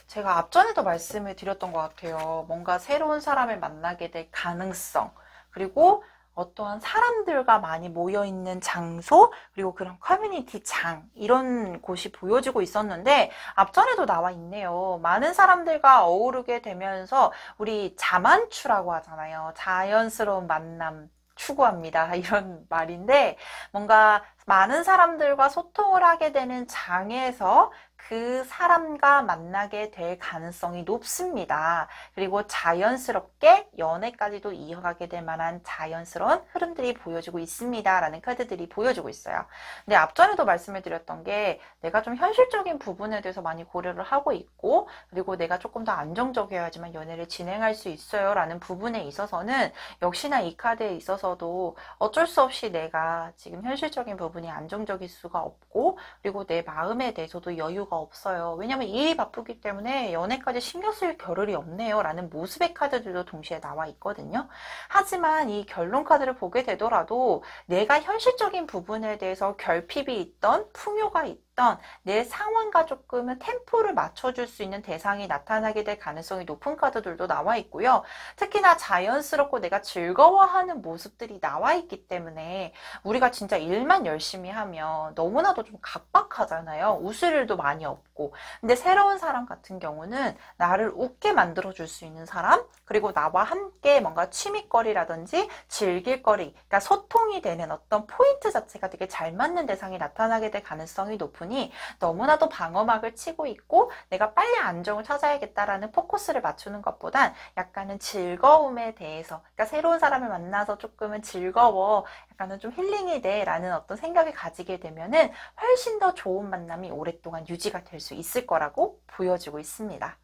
제가 앞전에도 말씀을 드렸던 것 같아요. 뭔가 새로운 사람을 만나게 될 가능성, 그리고 어떠한 사람들과 많이 모여있는 장소, 그리고 그런 커뮤니티 장, 이런 곳이 보여지고 있었는데, 앞전에도 나와 있네요. 많은 사람들과 어우르게 되면서, 우리 자만추라고 하잖아요. 자연스러운 만남. 추구합니다. 이런 말인데, 뭔가 많은 사람들과 소통을 하게 되는 장에서 그 사람과 만나게 될 가능성이 높습니다. 그리고 자연스럽게 연애까지도 이어가게 될 만한 자연스러운 흐름들이 보여주고 있습니다. 라는 카드들이 보여주고 있어요. 근데 앞전에도 말씀을 드렸던 게 내가 좀 현실적인 부분에 대해서 많이 고려를 하고 있고 그리고 내가 조금 더 안정적이어야지만 연애를 진행할 수 있어요. 라는 부분에 있어서는 역시나 이 카드에 있어서도 어쩔 수 없이 내가 지금 현실적인 부분이 안정적일 수가 없고 그리고 내 마음에 대해서도 여유가 없어요. 왜냐면 일이 바쁘기 때문에 연애까지 신경 쓸 겨를이 없네요. 라는 모습의 카드들도 동시에 나와 있거든요. 하지만 이 결론 카드를 보게 되더라도 내가 현실적인 부분에 대해서 결핍이 있던 풍요가 있던 내 상황과 조금은 템포를 맞춰줄 수 있는 대상이 나타나게 될 가능성이 높은 카드들도 나와 있고요. 특히나 자연스럽고 내가 즐거워하는 모습들이 나와 있기 때문에 우리가 진짜 일만 열심히 하면 너무나도 좀 각박하잖아요. 웃을 일도 많이 없고. 근데 새로운 사람 같은 경우는 나를 웃게 만들어줄 수 있는 사람, 그리고 나와 함께 뭔가 취미거리라든지 즐길거리, 그러니까 소통이 되는 어떤 포인트 자체가 되게 잘 맞는 대상이 나타나게 될 가능성이 높으니 너무나도 방어막을 치고 있고 내가 빨리 안정을 찾아야겠다라는 포커스를 맞추는 것보단 약간은 즐거움에 대해서, 그러니까 새로운 사람을 만나서 조금은 즐거워, 약간은 좀 힐링이 돼 라는 어떤 생각을 가지게 되면은 훨씬 더 좋은 만남이 오랫동안 유지가 될 수 있을 거라고 보여지고 있습니다.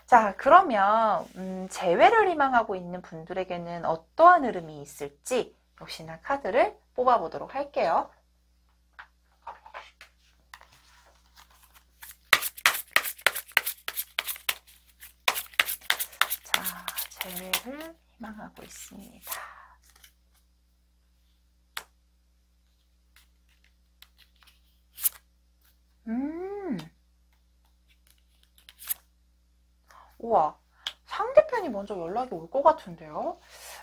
자, 그러면 재회를 희망하고 있는 분들에게는 어떠한 흐름이 있을지 역시나 카드를 뽑아보도록 할게요. 자, 재회를 희망하고 있습니다. 우와, 상대편이 먼저 연락이 올 것 같은데요.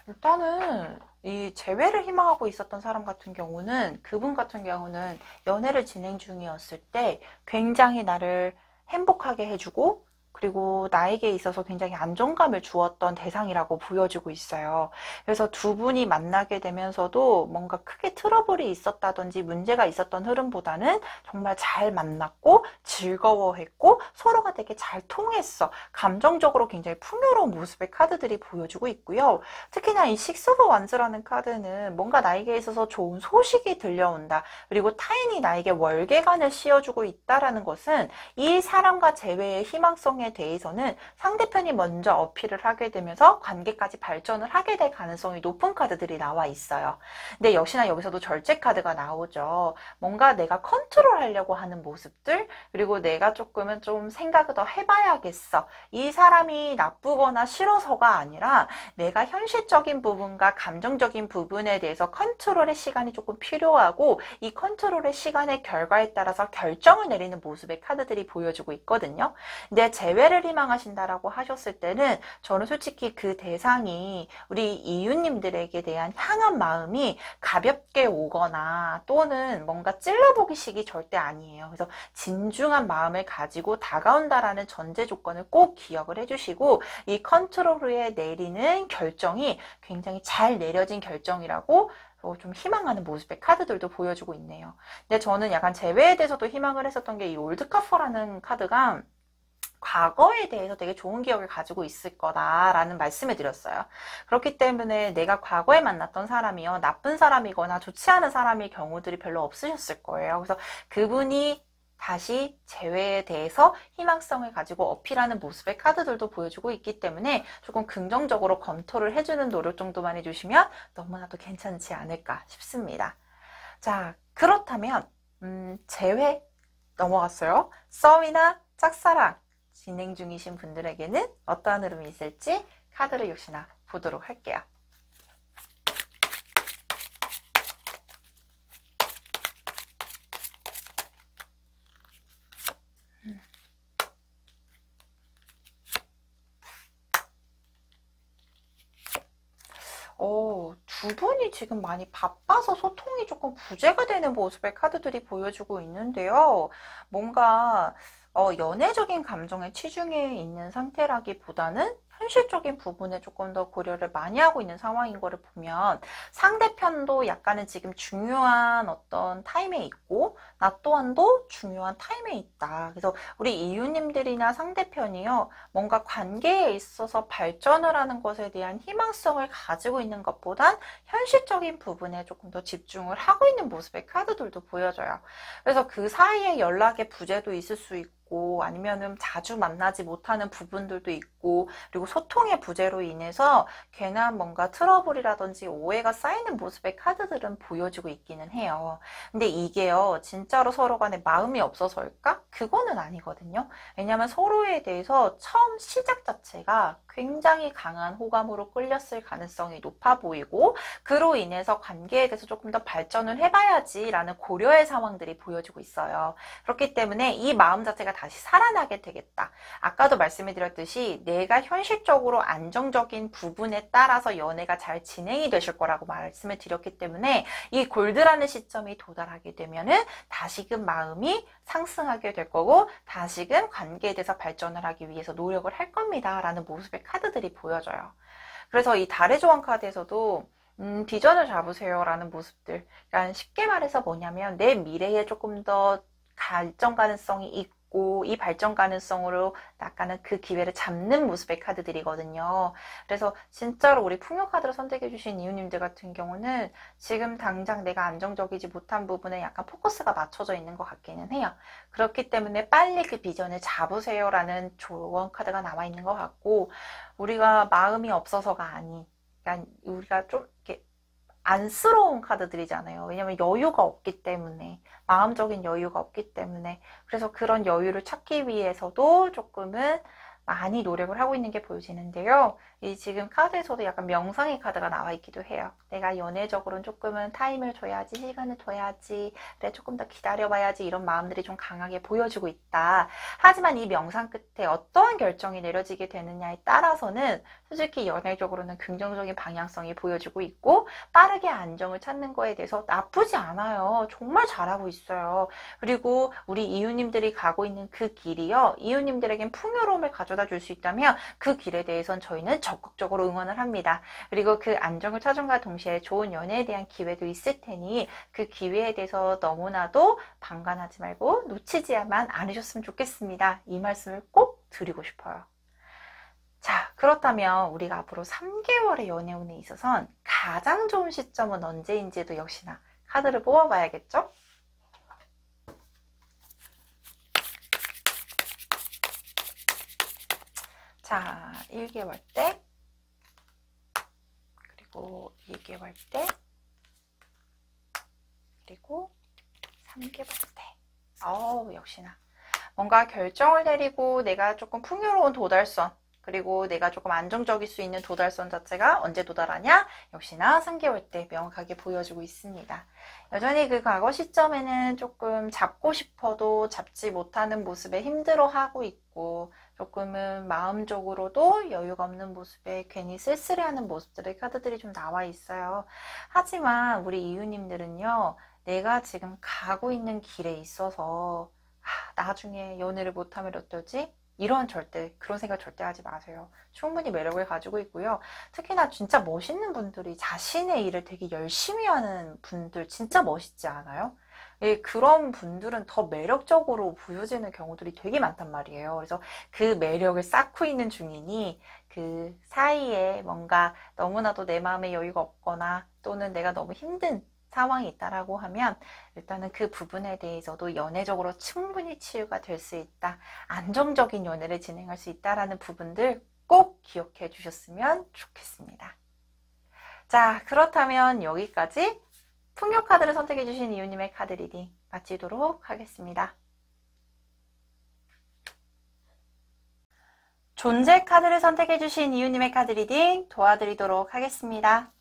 일단은 이 재회를 희망하고 있었던 사람 같은 경우는 그분 같은 경우는 연애를 진행 중이었을 때 굉장히 나를 행복하게 해주고 그리고 나에게 있어서 굉장히 안정감을 주었던 대상이라고 보여지고 있어요. 그래서 두 분이 만나게 되면서도 뭔가 크게 트러블이 있었다든지 문제가 있었던 흐름보다는 정말 잘 만났고 즐거워했고 서로가 되게 잘 통했어. 감정적으로 굉장히 풍요로운 모습의 카드들이 보여주고 있고요. 특히나 이 식스 오브 완즈라는 카드는 뭔가 나에게 있어서 좋은 소식이 들려온다. 그리고 타인이 나에게 월계관을 씌워주고 있다라는 것은 이 사람과 재회의 희망성에 상황에 대해서는 상대편이 먼저 어필을 하게 되면서 관계까지 발전을 하게 될 가능성이 높은 카드들이 나와 있어요. 근데 역시나 여기서도 절제 카드가 나오죠. 뭔가 내가 컨트롤하려고 하는 모습들, 그리고 내가 조금은 좀 생각을 더 해봐야겠어. 이 사람이 나쁘거나 싫어서가 아니라 내가 현실적인 부분과 감정적인 부분에 대해서 컨트롤의 시간이 조금 필요하고, 이 컨트롤의 시간의 결과에 따라서 결정을 내리는 모습의 카드들이 보여주고 있거든요. 근데 재회를 희망하신다라고 하셨을 때는 저는 솔직히 그 대상이 우리 이유님들에게 대한 향한 마음이 가볍게 오거나 또는 뭔가 찔러보기식이 절대 아니에요. 그래서 진중한 마음을 가지고 다가온다라는 전제 조건을 꼭 기억을 해주시고, 이 컨트롤 후에 내리는 결정이 굉장히 잘 내려진 결정이라고 좀 희망하는 모습의 카드들도 보여주고 있네요. 근데 저는 약간 재회에 대해서도 희망을 했었던 게 이 올드카퍼라는 카드가 과거에 대해서 되게 좋은 기억을 가지고 있을 거다라는 말씀을 드렸어요. 그렇기 때문에 내가 과거에 만났던 사람이요, 나쁜 사람이거나 좋지 않은 사람일 경우들이 별로 없으셨을 거예요. 그래서 그분이 다시 재회에 대해서 희망성을 가지고 어필하는 모습의 카드들도 보여주고 있기 때문에 조금 긍정적으로 검토를 해주는 노력 정도만 해주시면 너무나도 괜찮지 않을까 싶습니다. 자, 그렇다면 재회 넘어갔어요. 썸이나 짝사랑 진행 중이신 분들에게는 어떠한 흐름이 있을지 카드를 역시나 보도록 할게요. 두 분이 지금 많이 바빠서 소통이 조금 부재가 되는 모습의 카드들이 보여주고 있는데요. 뭔가 연애적인 감정에 치중해 있는 상태라기보다는 현실적인 부분에 조금 더 고려를 많이 하고 있는 상황인 거를 보면 상대편도 약간은 지금 중요한 어떤 타임에 있고 나 또한도 중요한 타임에 있다. 그래서 우리 이유님들이나 상대편이요, 뭔가 관계에 있어서 발전을 하는 것에 대한 희망성을 가지고 있는 것보단 현실적인 부분에 조금 더 집중을 하고 있는 모습의 카드들도 보여져요. 그래서 그 사이에 연락의 부재도 있을 수 있고 아니면은 자주 만나지 못하는 부분들도 있고, 그리고 소통의 부재로 인해서 괜한 뭔가 트러블이라든지 오해가 쌓이는 모습의 카드들은 보여주고 있기는 해요. 근데 이게요, 진짜로 서로 간에 마음이 없어서일까? 그거는 아니거든요. 왜냐하면 서로에 대해서 처음 시작 자체가 굉장히 강한 호감으로 끌렸을 가능성이 높아 보이고, 그로 인해서 관계에 대해서 조금 더 발전을 해봐야지 라는 고려의 상황들이 보여주고 있어요. 그렇기 때문에 이 마음 자체가 다시 살아나게 되겠다. 아까도 말씀을 드렸듯이 내가 현실적으로 안정적인 부분에 따라서 연애가 잘 진행이 되실 거라고 말씀을 드렸기 때문에 이 골드라는 시점이 도달하게 되면은 다시금 마음이 상승하게 될 거고 다시금 관계에 대해서 발전을 하기 위해서 노력을 할 겁니다 라는 모습의 카드들이 보여져요. 그래서 이 달의 조언 카드에서도 비전을 잡으세요 라는 모습들, 그러니까 쉽게 말해서 뭐냐면 내 미래에 조금 더 발전 가능성이 있고 이 발전 가능성으로 약간은 그 기회를 잡는 모습의 카드들이거든요. 그래서 진짜로 우리 풍요 카드를 선택해 주신 이유님들 같은 경우는 지금 당장 내가 안정적이지 못한 부분에 약간 포커스가 맞춰져 있는 것 같기는 해요. 그렇기 때문에 빨리 그 비전을 잡으세요 라는 조언 카드가 나와 있는 것 같고, 우리가 마음이 없어서가 아닌, 그러니까 우리가 좀 이렇게 안쓰러운 카드들이잖아요. 왜냐면 여유가 없기 때문에, 마음적인 여유가 없기 때문에. 그래서 그런 여유를 찾기 위해서도 조금은 많이 노력을 하고 있는 게 보여지는데요. 이 지금 카드에서도 약간 명상의 카드가 나와 있기도 해요. 내가 연애적으로는 조금은 타임을 줘야지, 시간을 둬야지, 그래 조금 더 기다려봐야지, 이런 마음들이 좀 강하게 보여주고 있다. 하지만 이 명상 끝에 어떠한 결정이 내려지게 되느냐에 따라서는 솔직히 연애적으로는 긍정적인 방향성이 보여주고 있고 빠르게 안정을 찾는 거에 대해서 나쁘지 않아요. 정말 잘하고 있어요. 그리고 우리 이유님들이 가고 있는 그 길이요, 이유님들에겐 풍요로움을 가져다 줄 수 있다면 그 길에 대해선 저희는 적극적으로 응원을 합니다. 그리고 그 안정을 찾음과 동시에 좋은 연애에 대한 기회도 있을 테니 그 기회에 대해서 너무나도 방관하지 말고 놓치지만 않으셨으면 좋겠습니다. 이 말씀을 꼭 드리고 싶어요. 자, 그렇다면 우리가 앞으로 3개월의 연애운에 있어선 가장 좋은 시점은 언제인지도 역시나 카드를 뽑아봐야겠죠? 자, 1개월 때, 그리고 2개월 때, 그리고 3개월 때. 역시나. 뭔가 결정을 내리고 내가 조금 풍요로운 도달선, 그리고 내가 조금 안정적일 수 있는 도달선 자체가 언제 도달하냐? 역시나 3개월 때 명확하게 보여주고 있습니다. 여전히 그 과거 시점에는 조금 잡고 싶어도 잡지 못하는 모습에 힘들어하고 있고, 조금은 마음적으로도 여유가 없는 모습에 괜히 쓸쓸해하는 모습들의 카드들이 좀 나와 있어요. 하지만 우리 이유님들은요, 내가 지금 가고 있는 길에 있어서 나중에 연애를 못하면 어떨지? 그런 생각 절대 하지 마세요. 충분히 매력을 가지고 있고요. 특히나 진짜 멋있는 분들이 자신의 일을 되게 열심히 하는 분들 진짜 멋있지 않아요? 예, 그런 분들은 더 매력적으로 보여지는 경우들이 되게 많단 말이에요. 그래서 그 매력을 쌓고 있는 중이니 그 사이에 뭔가 너무나도 내 마음에 여유가 없거나 또는 내가 너무 힘든 상황이 있다라고 하면 일단은 그 부분에 대해서도 연애적으로 충분히 치유가 될 수 있다. 안정적인 연애를 진행할 수 있다라는 부분들 꼭 기억해 주셨으면 좋겠습니다. 자, 그렇다면 여기까지 풍요 카드를 선택해 주신 이유님의 카드 리딩 마치도록 하겠습니다. 존재 카드를 선택해 주신 이유님의 카드 리딩 도와드리도록 하겠습니다.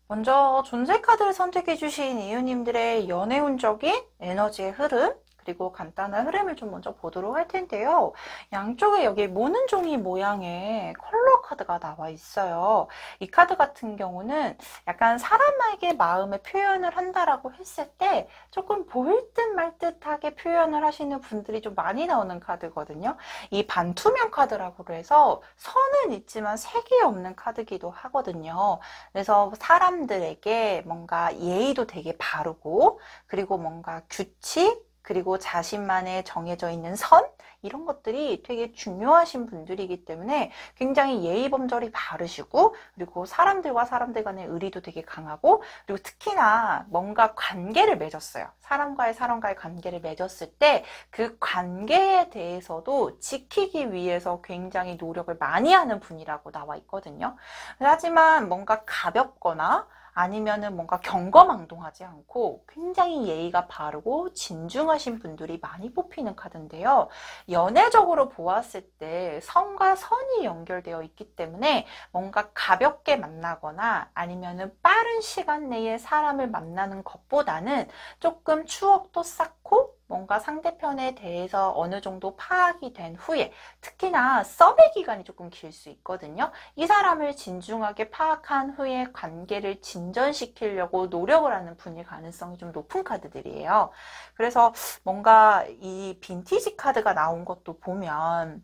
먼저 존재 카드를 선택해 주신 이유님들의 연애운적인 에너지의 흐름, 그리고 간단한 흐름을 좀 먼저 보도록 할 텐데요. 양쪽에 여기 모는 종이 모양의 컬러 카드가 나와 있어요. 이 카드 같은 경우는 약간 사람에게 마음의 표현을 한다라고 했을 때 조금 보일 듯 말 듯하게 표현을 하시는 분들이 좀 많이 나오는 카드거든요. 이 반투명 카드라고 해서 선은 있지만 색이 없는 카드기도 하거든요. 그래서 사람들에게 뭔가 예의도 되게 바르고, 그리고 뭔가 규칙, 그리고 자신만의 정해져 있는 선, 이런 것들이 되게 중요하신 분들이기 때문에 굉장히 예의범절이 바르시고, 그리고 사람들과 사람들 간의 의리도 되게 강하고, 그리고 특히나 뭔가 관계를 맺었어요. 사람과의 관계를 맺었을 때 그 관계에 대해서도 지키기 위해서 굉장히 노력을 많이 하는 분이라고 나와 있거든요. 하지만 뭔가 가볍거나 아니면은 뭔가 경거망동하지 않고 굉장히 예의가 바르고 진중하신 분들이 많이 뽑히는 카드인데요. 연애적으로 보았을 때 선과 선이 연결되어 있기 때문에 뭔가 가볍게 만나거나 아니면은 빠른 시간 내에 사람을 만나는 것보다는 조금 추억도 쌓고 뭔가 상대편에 대해서 어느 정도 파악이 된 후에, 특히나 섭외 기간이 조금 길 수 있거든요. 이 사람을 진중하게 파악한 후에 관계를 진전시키려고 노력을 하는 분일 가능성이 좀 높은 카드들이에요. 그래서 뭔가 이 빈티지 카드가 나온 것도 보면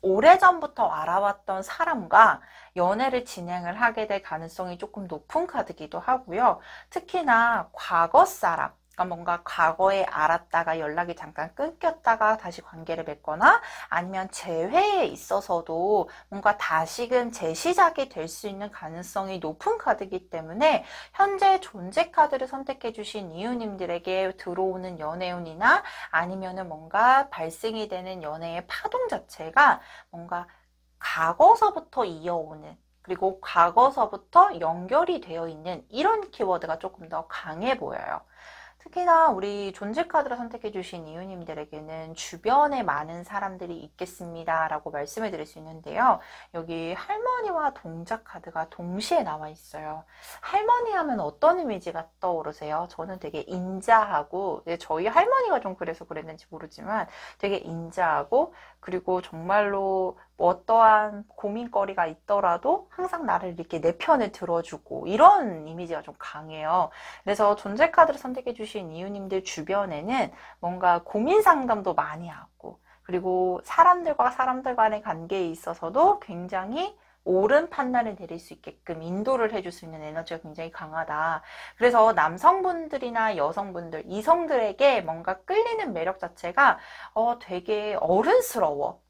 오래전부터 알아왔던 사람과 연애를 진행을 하게 될 가능성이 조금 높은 카드기도 하고요. 특히나 과거 사람, 그러니까 뭔가 과거에 알았다가 연락이 잠깐 끊겼다가 다시 관계를 맺거나 아니면 재회에 있어서도 뭔가 다시금 재시작이 될 수 있는 가능성이 높은 카드이기 때문에 현재 존재 카드를 선택해 주신 이유님들에게 들어오는 연애운이나 아니면은 뭔가 발생이 되는 연애의 파동 자체가 뭔가 과거서부터 이어오는, 그리고 과거서부터 연결이 되어 있는 이런 키워드가 조금 더 강해 보여요. 특히나 우리 존재 카드를 선택해 주신 이유님들에게는 주변에 많은 사람들이 있겠습니다 라고 말씀을 드릴 수 있는데요. 여기 할머니와 동자 카드가 동시에 나와 있어요. 할머니 하면 어떤 이미지가 떠오르세요? 저는 되게 인자하고, 저희 할머니가 좀 그래서 그랬는지 모르지만 되게 인자하고, 그리고 정말로 어떠한 고민거리가 있더라도 항상 나를 이렇게 내 편을 들어주고 이런 이미지가 좀 강해요. 그래서 존재 카드를 선택해 주신 이유님들 주변에는 뭔가 고민 상담도 많이 하고, 그리고 사람들과 사람들 간의 관계에 있어서도 굉장히 옳은 판단을 내릴 수 있게끔 인도를 해줄 수 있는 에너지가 굉장히 강하다. 그래서 남성분들이나 여성분들, 이성들에게 뭔가 끌리는 매력 자체가 되게 어른스러워.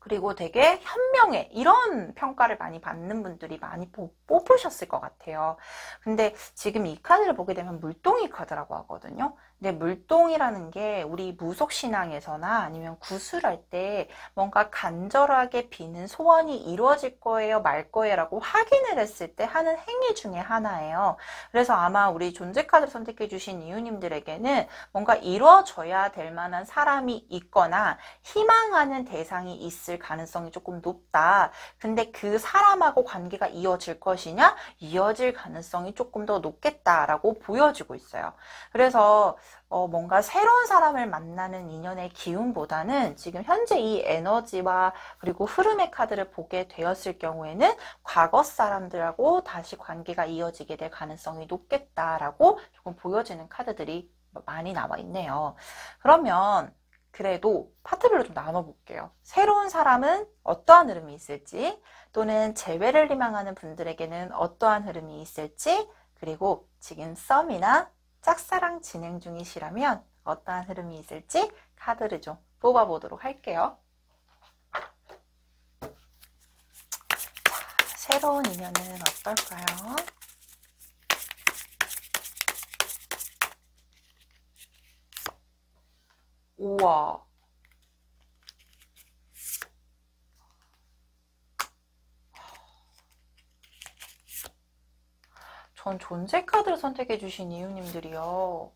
그리고 되게 현명해. 이런 평가를 많이 받는 분들이 많이 뽑으셨을 것 같아요. 근데 지금 이 카드를 보게 되면 물동이 카드라고 하거든요. 근데 물동이라는 게 우리 무속신앙에서나 아니면 구술할 때 뭔가 간절하게 비는 소원이 이루어질 거예요, 말 거예요 라고 확인을 했을 때 하는 행위 중에 하나예요. 그래서 아마 우리 존재 카드를 선택해 주신 이유님들에게는 뭔가 이루어져야 될 만한 사람이 있거나 희망하는 대상이 있을 가능성이 조금 높다. 근데 그 사람하고 관계가 이어질 것이냐? 이어질 가능성이 조금 더 높겠다라고 보여지고 있어요. 그래서 뭔가 새로운 사람을 만나는 인연의 기운보다는 지금 현재 이 에너지와 그리고 흐름의 카드를 보게 되었을 경우에는 과거 사람들하고 다시 관계가 이어지게 될 가능성이 높겠다라고 조금 보여지는 카드들이 많이 나와 있네요. 그러면 그래도 파트별로 좀 나눠볼게요. 새로운 사람은 어떠한 흐름이 있을지, 또는 재회를 희망하는 분들에게는 어떠한 흐름이 있을지, 그리고 지금 썸이나 짝사랑 진행 중이시라면 어떠한 흐름이 있을지 카드를 좀 뽑아보도록 할게요. 자, 새로운 인연은 어떨까요? 우와. 전 존재 카드를 선택해 주신 이유님들이요.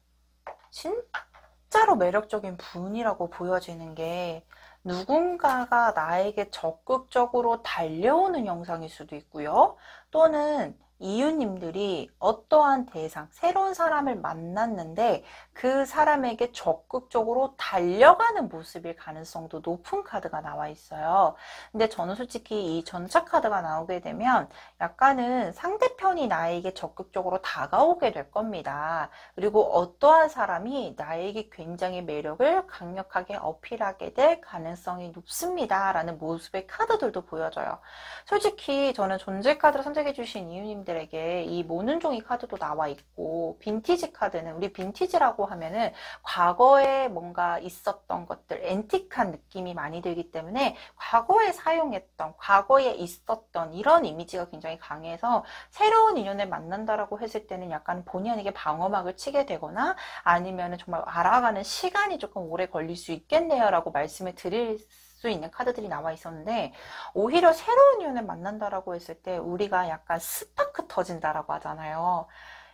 진짜로 매력적인 분이라고 보여지는 게 누군가가 나에게 적극적으로 달려오는 영상일 수도 있고요. 또는 이유님들이 어떠한 대상, 새로운 사람을 만났는데 그 사람에게 적극적으로 달려가는 모습일 가능성도 높은 카드가 나와 있어요. 근데 저는 솔직히 이 전차 카드가 나오게 되면 약간은 상대편이 나에게 적극적으로 다가오게 될 겁니다. 그리고 어떠한 사람이 나에게 굉장히 매력을 강력하게 어필하게 될 가능성이 높습니다. 라는 모습의 카드들도 보여져요. 솔직히 저는 존재 카드를 선택해 주신 이유님들에게 이 모는 종이 카드도 나와 있고, 빈티지 카드는, 우리 빈티지라고 하면은 과거에 뭔가 있었던 것들, 앤틱한 느낌이 많이 들기 때문에 과거에 사용했던, 과거에 있었던 이런 이미지가 굉장히 강해서 새로운 인연을 만난다라고 했을 때는 약간 본의 아니게 방어막을 치게 되거나 아니면 정말 알아가는 시간이 조금 오래 걸릴 수 있겠네요 라고 말씀을 드릴 수 있는 카드들이 나와 있었는데, 오히려 새로운 인연을 만난다라고 했을 때 우리가 약간 스파크 터진다라고 하잖아요.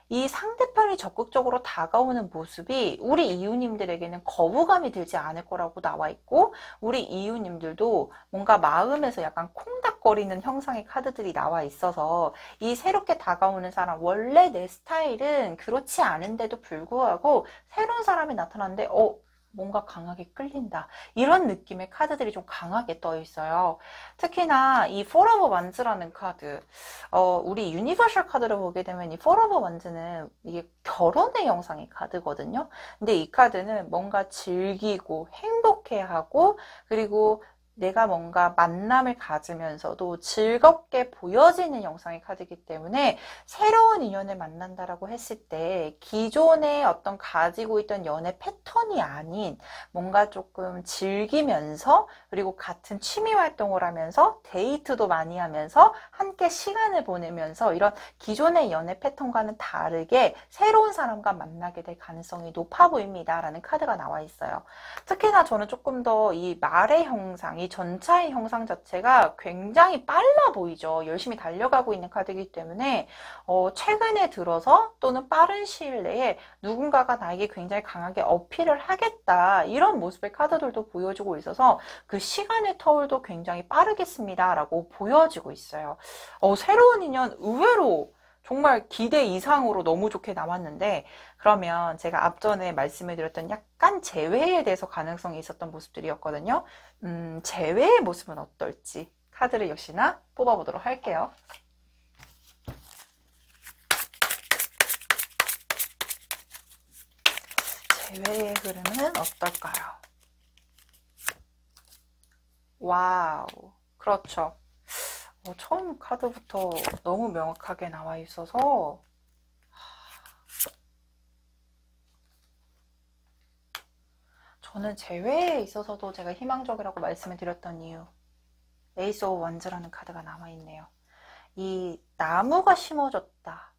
이 상대편이 적극적으로 다가오는 모습이 우리 이웃님들에게는 거부감이 들지 않을 거라고 나와 있고, 우리 이웃님들도 뭔가 마음에서 약간 콩닥거리는 형상의 카드들이 나와 있어서 이 새롭게 다가오는 사람, 원래 내 스타일은 그렇지 않은데도 불구하고 새로운 사람이 나타났는데 뭔가 강하게 끌린다. 이런 느낌의 카드들이 좀 강하게 떠 있어요. 특히나 이 Four of Wands라는 카드, 우리 유니버셜 카드를 보게 되면 이 Four of Wands는 이게 결혼의 영상의 카드거든요. 근데 이 카드는 뭔가 즐기고 행복해하고, 그리고 내가 뭔가 만남을 가지면서도 즐겁게 보여지는 영상의 카드이기 때문에 새로운 인연을 만난다라고 했을 때 기존에 어떤 가지고 있던 연애 패턴이 아닌 뭔가 조금 즐기면서, 그리고 같은 취미 활동을 하면서 데이트도 많이 하면서 함께 시간을 보내면서 이런 기존의 연애 패턴과는 다르게 새로운 사람과 만나게 될 가능성이 높아 보입니다 라는 카드가 나와 있어요. 특히나 저는 조금 더 이 말의 형상, 이 전차의 형상 자체가 굉장히 빨라 보이죠. 열심히 달려가고 있는 카드이기 때문에 최근에 들어서 또는 빠른 시일 내에 누군가가 나에게 굉장히 강하게 어필을 하겠다, 이런 모습의 카드들도 보여주고 있어서 그 시간의 터울도 굉장히 빠르겠습니다 라고 보여지고 있어요. 새로운 인연 의외로 정말 기대 이상으로 너무 좋게 나왔는데, 그러면 제가 앞전에 말씀을 드렸던 약간 재회에 대해서 가능성이 있었던 모습들이었거든요. 재회의 모습은 어떨지 카드를 역시나 뽑아보도록 할게요. 재회의 흐름은 어떨까요? 와우, 그렇죠. 처음 카드부터 너무 명확하게 나와 있어서 저는 재회에 있어서도 제가 희망적이라고 말씀을 드렸던 이유, 에이스 오브 원즈라는 카드가 남아있네요. 이 나무가 심어졌다.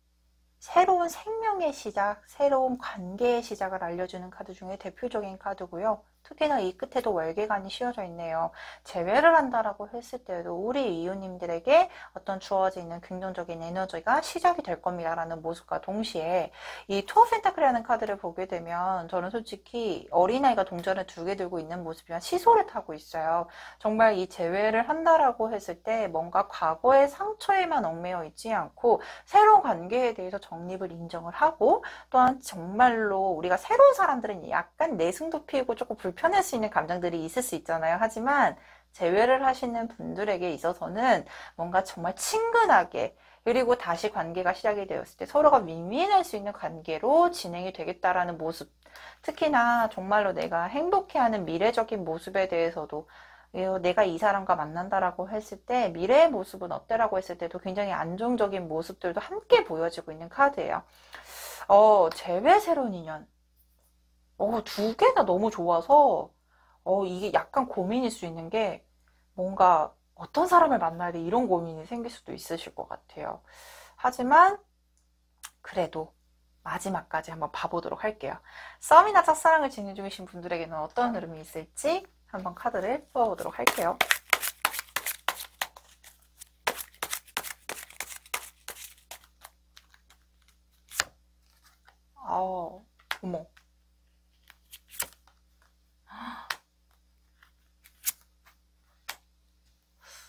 새로운 생명의 시작, 새로운 관계의 시작을 알려주는 카드 중에 대표적인 카드고요. 특히나 이 끝에도 월계관이 씌워져 있네요. 재회를 한다라고 했을 때도 우리 이웃님들에게 어떤 주어져 있는 긍정적인 에너지가 시작이 될 겁니다라는 모습과 동시에 이 투어 펜타클이라는 카드를 보게 되면 저는 솔직히 어린아이가 동전을 2개 들고 있는 모습이랑 시소를 타고 있어요. 정말 이 재회를 한다라고 했을 때 뭔가 과거의 상처에만 얽매여 있지 않고 새로운 관계에 대해서 정립을 인정을 하고, 또한 정말로 우리가 새로운 사람들은 약간 내숭도 피우고 조금 불편할 수 있는 감정들이 있을 수 있잖아요. 하지만 재회를 하시는 분들에게 있어서는 뭔가 정말 친근하게, 그리고 다시 관계가 시작이 되었을 때 서로가 윈윈할 수 있는 관계로 진행이 되겠다라는 모습, 특히나 정말로 내가 행복해하는 미래적인 모습에 대해서도, 내가 이 사람과 만난다라고 했을 때 미래의 모습은 어때라고 했을 때도 굉장히 안정적인 모습들도 함께 보여지고 있는 카드예요. 재회 새로운 인연. 2개 다 너무 좋아서 이게 약간 고민일 수 있는 게, 뭔가 어떤 사람을 만나야 돼 이런 고민이 생길 수도 있으실 것 같아요. 하지만 그래도 마지막까지 한번 봐보도록 할게요. 썸이나 짝사랑을 진행 중이신 분들에게는 어떤 흐름이 있을지 한번 카드를 뽑아보도록 할게요. 어머.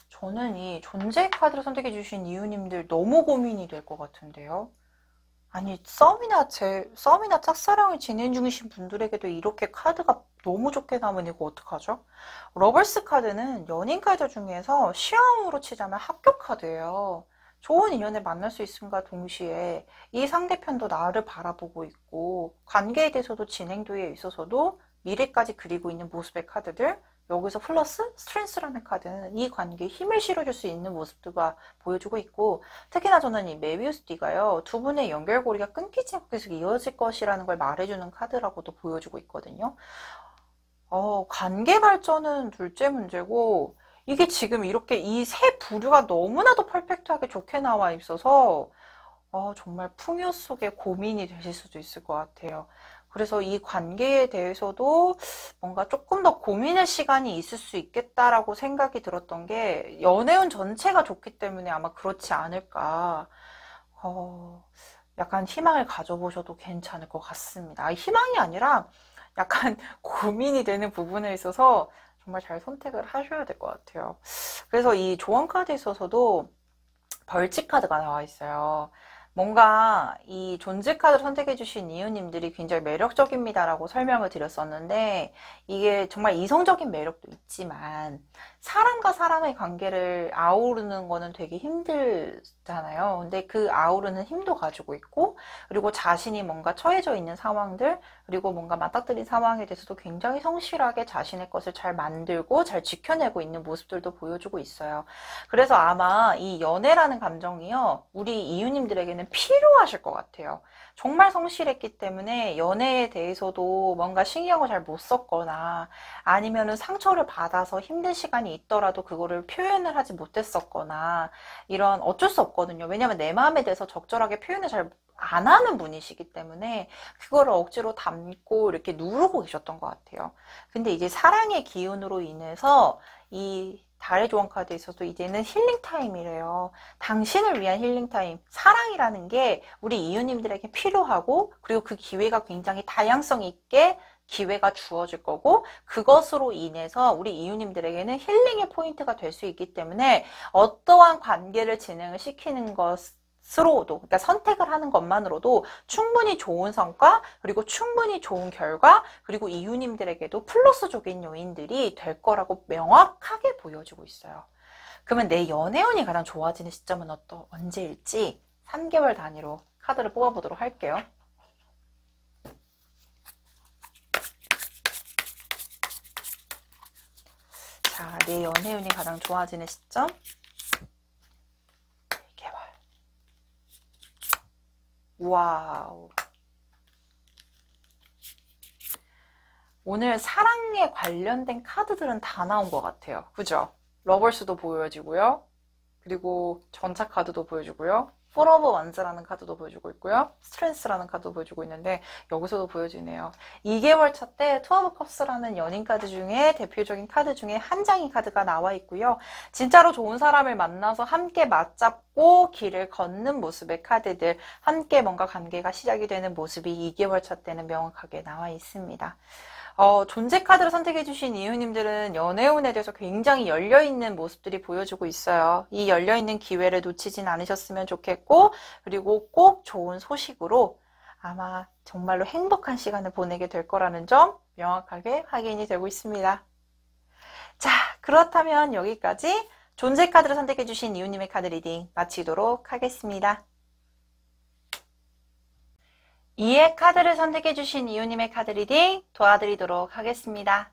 저는 이 존재 카드를 선택해 주신 이유님들 너무 고민이 될 것 같은데요. 아니, 썸이나 짝사랑을 진행 중이신 분들에게도 이렇게 카드가 너무 좋게 나오면 이거 어떡하죠? 러벌스 카드는 연인 카드 중에서 시험으로 치자면 합격 카드예요. 좋은 인연을 만날 수 있음과 동시에 이 상대편도 나를 바라보고 있고, 관계에 대해서도 진행도에 있어서도 미래까지 그리고 있는 모습의 카드들, 여기서 플러스 스트렝스라는 카드는 이 관계에 힘을 실어줄 수 있는 모습들과 보여주고 있고, 특히나 저는 이 메비우스 띠가요, 두 분의 연결고리가 끊기지 않고 계속 이어질 것이라는 걸 말해주는 카드라고도 보여주고 있거든요. 관계 발전은 둘째 문제고, 이게 지금 이렇게 이 세 부류가 너무나도 퍼펙트하게 좋게 나와 있어서 정말 풍요 속에 고민이 되실 수도 있을 것 같아요. 그래서 이 관계에 대해서도 뭔가 조금 더 고민의 시간이 있을 수 있겠다라고 생각이 들었던 게, 연애운 전체가 좋기 때문에 아마 그렇지 않을까. 약간 희망을 가져보셔도 괜찮을 것 같습니다. 희망이 아니라 약간 고민이 되는 부분에 있어서 정말 잘 선택을 하셔야 될 것 같아요. 그래서 이 조언 카드에 있어서도 벌칙 카드가 나와 있어요. 뭔가 이 존재 카드를 선택해 주신 이유님들이 굉장히 매력적입니다라고 설명을 드렸었는데, 이게 정말 이성적인 매력도 있지만 사람과 사람의 관계를 아우르는 거는 되게 힘들잖아요. 근데 그 아우르는 힘도 가지고 있고, 그리고 자신이 뭔가 처해져 있는 상황들, 그리고 뭔가 맞닥뜨린 상황에 대해서도 굉장히 성실하게 자신의 것을 잘 만들고 잘 지켜내고 있는 모습들도 보여주고 있어요. 그래서 아마 이 연애라는 감정이요, 우리 이유님들에게는 필요하실 것 같아요. 정말 성실했기 때문에 연애에 대해서도 뭔가 신경을 잘 못 썼거나, 아니면은 상처를 받아서 힘든 시간이 있더라도 그거를 표현을 하지 못했었거나, 이런, 어쩔 수 없거든요. 왜냐면 내 마음에 대해서 적절하게 표현을 잘 안 하는 분이시기 때문에 그거를 억지로 담고 이렇게 누르고 계셨던 것 같아요. 근데 이제 사랑의 기운으로 인해서 이 달의 조언 카드에 있어서 이제는 힐링 타임이래요. 당신을 위한 힐링 타임. 사랑이라는 게 우리 이웃님들에게 필요하고, 그리고 그 기회가 굉장히 다양성 있게 기회가 주어질 거고, 그것으로 인해서 우리 이웃님들에게는 힐링의 포인트가 될 수 있기 때문에 어떠한 관계를 진행을 시키는 것으로도, 그러니까 선택을 하는 것만으로도 충분히 좋은 성과, 그리고 충분히 좋은 결과, 그리고 이웃님들에게도 플러스적인 요인들이 될 거라고 명확하게 보여주고 있어요. 그러면 내 연애운이 가장 좋아지는 시점은 언제일지 3개월 단위로 카드를 뽑아보도록 할게요. 자, 내 연애운이 가장 좋아지는 시점 1개월. 와우. 오늘 사랑에 관련된 카드들은 다 나온 것 같아요. 그죠? 러버스도 보여지고요. 그리고 전차 카드도 보여주고요. 폴 오브 완즈라는 카드도 보여주고 있고요. 스트렝스라는 카드도 보여주고 있는데 여기서도 보여지네요. 2개월 차 때 투 오브 컵스라는 연인 카드 중에 대표적인 카드 중에 한 장의 카드가 나와 있고요. 진짜로 좋은 사람을 만나서 함께 맞잡고 길을 걷는 모습의 카드들, 함께 뭔가 관계가 시작이 되는 모습이 2개월 차 때는 명확하게 나와 있습니다. 존재 카드를 선택해주신 이유님들은 연애운에 대해서 굉장히 열려있는 모습들이 보여주고 있어요. 이 열려있는 기회를 놓치진 않으셨으면 좋겠고, 그리고 꼭 좋은 소식으로 아마 정말로 행복한 시간을 보내게 될 거라는 점 명확하게 확인이 되고 있습니다. 자, 그렇다면 여기까지 존재 카드를 선택해주신 이유님의 카드 리딩 마치도록 하겠습니다. 이해 카드를 선택해주신 이유님의 카드 리딩 도와드리도록 하겠습니다.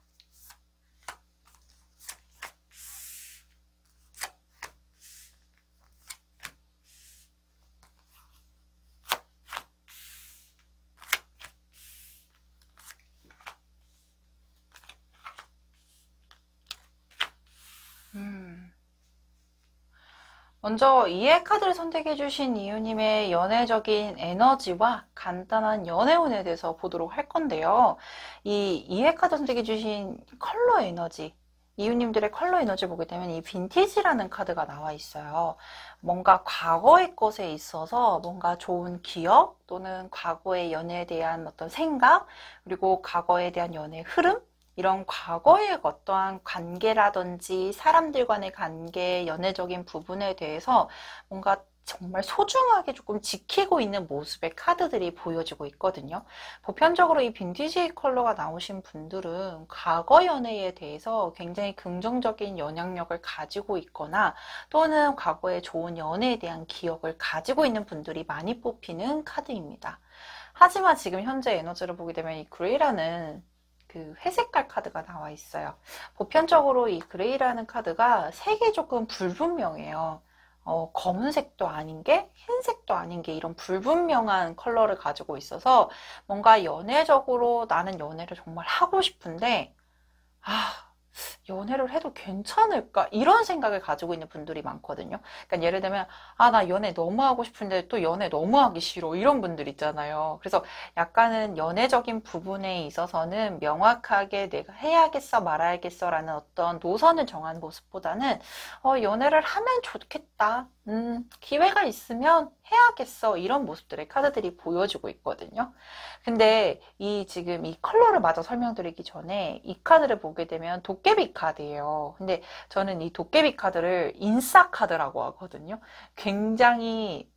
먼저 이해 카드를 선택해주신 이유님의 연애적인 에너지와 간단한 연애운에 대해서 보도록 할 건데요. 이 이해 카드 선택해주신 컬러 에너지, 이유님들의 컬러 에너지 보게 되면 이 빈티지라는 카드가 나와 있어요. 뭔가 과거의 것에 있어서 뭔가 좋은 기억 또는 과거의 연애에 대한 어떤 생각, 그리고 과거에 대한 연애의 흐름, 이런 과거의 어떠한 관계라든지 사람들 간의 관계, 연애적인 부분에 대해서 뭔가 정말 소중하게 조금 지키고 있는 모습의 카드들이 보여지고 있거든요. 보편적으로 이 빈티지 컬러가 나오신 분들은 과거 연애에 대해서 굉장히 긍정적인 영향력을 가지고 있거나 또는 과거의 좋은 연애에 대한 기억을 가지고 있는 분들이 많이 뽑히는 카드입니다. 하지만 지금 현재 에너지를 보게 되면 이 그레이라는 그 회색깔 카드가 나와 있어요. 보편적으로 이 그레이라는 카드가 색이 조금 불분명해요. 검은색도 아닌 게 흰색도 아닌 게 이런 불분명한 컬러를 가지고 있어서 뭔가 연애적으로 나는 연애를 정말 하고 싶은데 연애를 해도 괜찮을까? 이런 생각을 가지고 있는 분들이 많거든요. 그러니까 예를 들면 나 연애 너무 하고 싶은데 또 연애 너무 하기 싫어 이런 분들 있잖아요. 그래서 약간은 연애적인 부분에 있어서는 명확하게 내가 해야겠어 말아야겠어 라는 어떤 노선을 정한 모습보다는 연애를 하면 좋겠다. 기회가 있으면 해야겠어 이런 모습들의 카드들이 보여주고 있거든요. 근데 지금 이 컬러를 마저 설명드리기 전에 이 카드를 보게 되면 도깨비 카드예요. 근데 저는 이 도깨비 카드를 인싸 카드라고 하거든요. 굉장히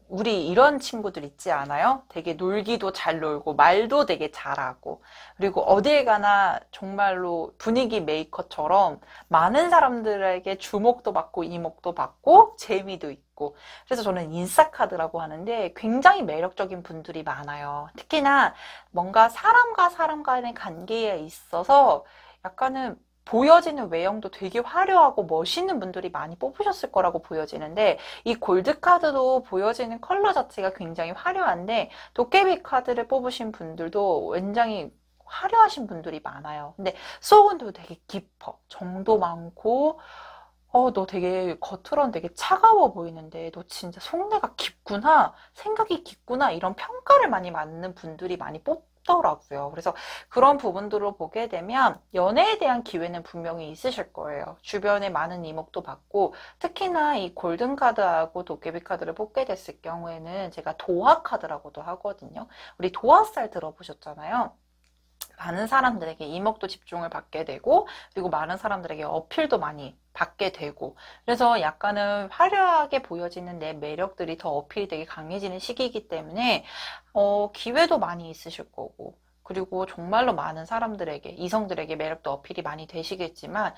우리 이런 친구들 있지 않아요? 되게 놀기도 잘 놀고 말도 되게 잘하고 그리고 어딜 가나 정말로 분위기 메이커처럼 많은 사람들에게 주목도 받고 이목도 받고 재미도 있고 그래서 저는 인싸 카드라고 하는데 굉장히 매력적인 분들이 많아요. 특히나 뭔가 사람과 사람 간의 관계에 있어서 약간은 보여지는 외형도 되게 화려하고 멋있는 분들이 많이 뽑으셨을 거라고 보여지는데 이 골드 카드도 보여지는 컬러 자체가 굉장히 화려한데 도깨비 카드를 뽑으신 분들도 굉장히 화려하신 분들이 많아요. 근데 속은 또 되게 깊어. 정도 많고 너 되게 겉으로는 되게 차가워 보이는데 너 진짜 속내가 깊구나, 생각이 깊구나 이런 평가를 많이 받는 분들이 많이 뽑더라고요. 그래서 그런 부분들을 보게 되면 연애에 대한 기회는 분명히 있으실 거예요. 주변에 많은 이목도 받고 특히나 이 골든 카드하고 도깨비 카드를 뽑게 됐을 경우에는 제가 도화 카드라고도 하거든요. 우리 도화살 들어보셨잖아요. 많은 사람들에게 이목도 집중을 받게 되고 그리고 많은 사람들에게 어필도 많이 받게 되고 그래서 약간은 화려하게 보여지는 내 매력들이 더 어필이 되게 강해지는 시기이기 때문에 기회도 많이 있으실 거고 그리고 정말로 많은 사람들에게 이성들에게 매력도 어필이 많이 되시겠지만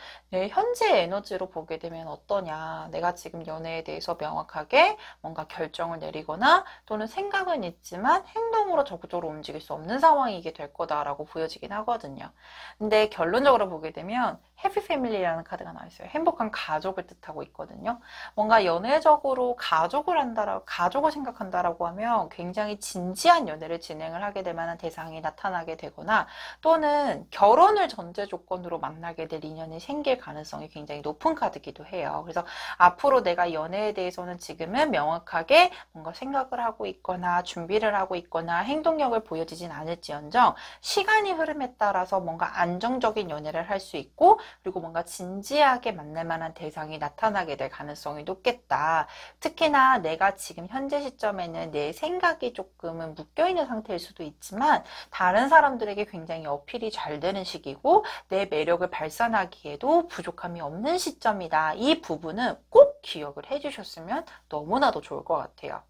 현재 에너지로 보게 되면 어떠냐 내가 지금 연애에 대해서 명확하게 뭔가 결정을 내리거나 또는 생각은 있지만 행동으로 적극적으로 움직일 수 없는 상황이게 될 거다라고 보여지긴 하거든요. 근데 결론적으로 보게 되면 해피 패밀리라는 카드가 나와 있어요. 행복한 가족을 뜻하고 있거든요. 뭔가 연애적으로 가족을 생각한다라고 하면 굉장히 진지한 연애를 진행을 하게 될 만한 대상이 나타나게 나타나게 되거나 또는 결혼을 전제 조건으로 만나게 될 인연이 생길 가능성이 굉장히 높은 카드이기도 해요. 그래서 앞으로 내가 연애에 대해서는 지금은 명확하게 뭔가 생각을 하고 있거나 준비를 하고 있거나 행동력을 보여지진 않을지언정 시간이 흐름에 따라서 뭔가 안정적인 연애를 할 수 있고 그리고 뭔가 진지하게 만날 만한 대상이 나타나게 될 가능성이 높겠다. 특히나 내가 지금 현재 시점에는 내 생각이 조금은 묶여있는 상태일 수도 있지만 다른 사람들에게 굉장히 어필이 잘 되는 시기고 내 매력을 발산하기에도 부족함이 없는 시점이다. 이 부분은 꼭 기억을 해주셨으면 너무나도 좋을 것 같아요.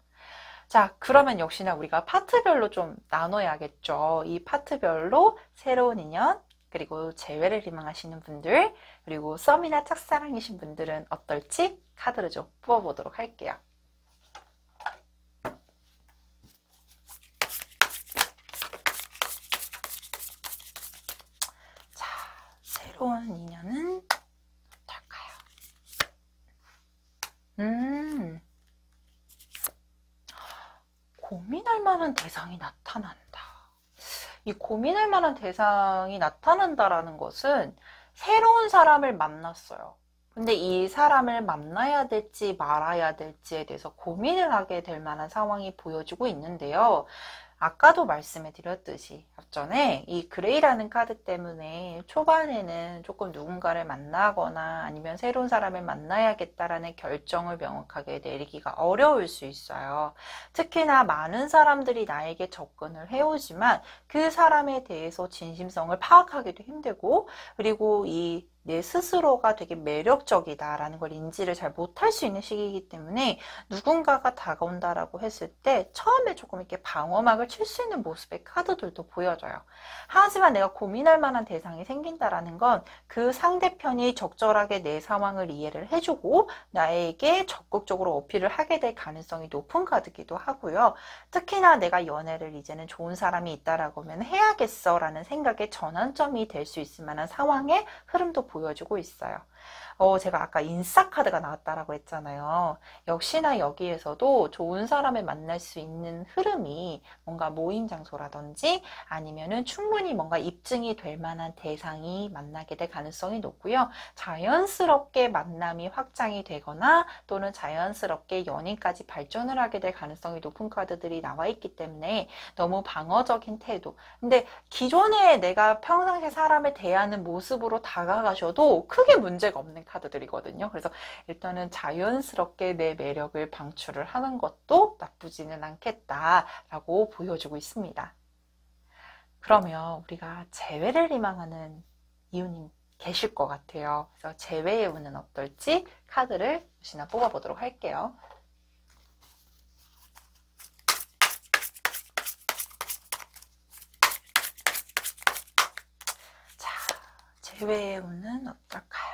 자, 그러면 역시나 우리가 파트별로 좀 나눠야겠죠. 이 파트별로 새로운 인연, 그리고 재회를 희망하시는 분들, 그리고 썸이나 짝사랑이신 분들은 어떨지 카드를 좀 뽑아보도록 할게요. 자, 새로운 인연은 어떨까요? 고민할 만한 대상이 나타난다. 이 고민할 만한 대상이 나타난다라는 것은 새로운 사람을 만났어요. 근데 이 사람을 만나야 될지 말아야 될지에 대해서 고민을 하게 될 만한 상황이 보여지고 있는데요. 아까도 말씀해 드렸듯이 앞전에 이 그레이라는 카드 때문에 초반에는 조금 누군가를 만나거나 아니면 새로운 사람을 만나야겠다라는 결정을 명확하게 내리기가 어려울 수 있어요. 특히나 많은 사람들이 나에게 접근을 해오지만 그 사람에 대해서 진심성을 파악하기도 힘들고 그리고 내 스스로가 되게 매력적이다라는 걸 인지를 잘 못할 수 있는 시기이기 때문에 누군가가 다가온다라고 했을 때 처음에 조금 이렇게 방어막을 칠 수 있는 모습의 카드들도 보여져요. 하지만 내가 고민할 만한 대상이 생긴다라는 건 그 상대편이 적절하게 내 상황을 이해를 해주고 나에게 적극적으로 어필을 하게 될 가능성이 높은 카드기도 하고요. 특히나 내가 연애를 이제는 좋은 사람이 있다라고 하면 해야겠어 라는 생각의 전환점이 될 수 있을 만한 상황의 흐름도 보여주고 있어요. 제가 아까 인싸 카드가 나왔다라고 했잖아요. 역시나 여기에서도 좋은 사람을 만날 수 있는 흐름이 뭔가 모임 장소라든지 아니면은 충분히 뭔가 입증이 될 만한 대상이 만나게 될 가능성이 높고요. 자연스럽게 만남이 확장이 되거나 또는 자연스럽게 연인까지 발전을 하게 될 가능성이 높은 카드들이 나와 있기 때문에 너무 방어적인 태도. 근데 기존에 내가 평상시에 사람을 대하는 모습으로 다가가셔도 크게 문제가 없는 카드들이거든요. 그래서 일단은 자연스럽게 내 매력을 방출을 하는 것도 나쁘지는 않겠다라고 보여주고 있습니다. 그러면 우리가 재회를 희망하는 이유님 계실 것 같아요. 그래서 재회의 운은 어떨지 카드를 역시나 뽑아보도록 할게요. 자, 재회의 운은 어떨까요?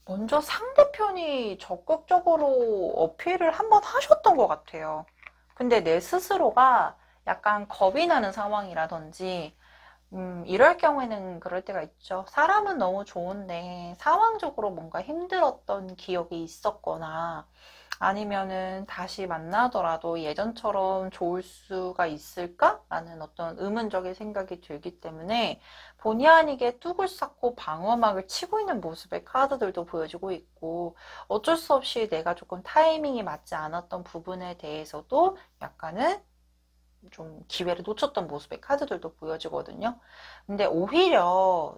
먼저 상대편이 적극적으로 어필을 한번 하셨던 것 같아요. 근데 내 스스로가 약간 겁이 나는 상황이라든지 이럴 경우에는 그럴 때가 있죠. 사람은 너무 좋은데 상황적으로 뭔가 힘들었던 기억이 있었거나 아니면은 다시 만나더라도 예전처럼 좋을 수가 있을까? 라는 어떤 의문적인 생각이 들기 때문에 본의 아니게 뚝을 쌓고 방어막을 치고 있는 모습의 카드들도 보여주고 있고 어쩔 수 없이 내가 조금 타이밍이 맞지 않았던 부분에 대해서도 약간은 좀 기회를 놓쳤던 모습의 카드들도 보여지거든요. 근데 오히려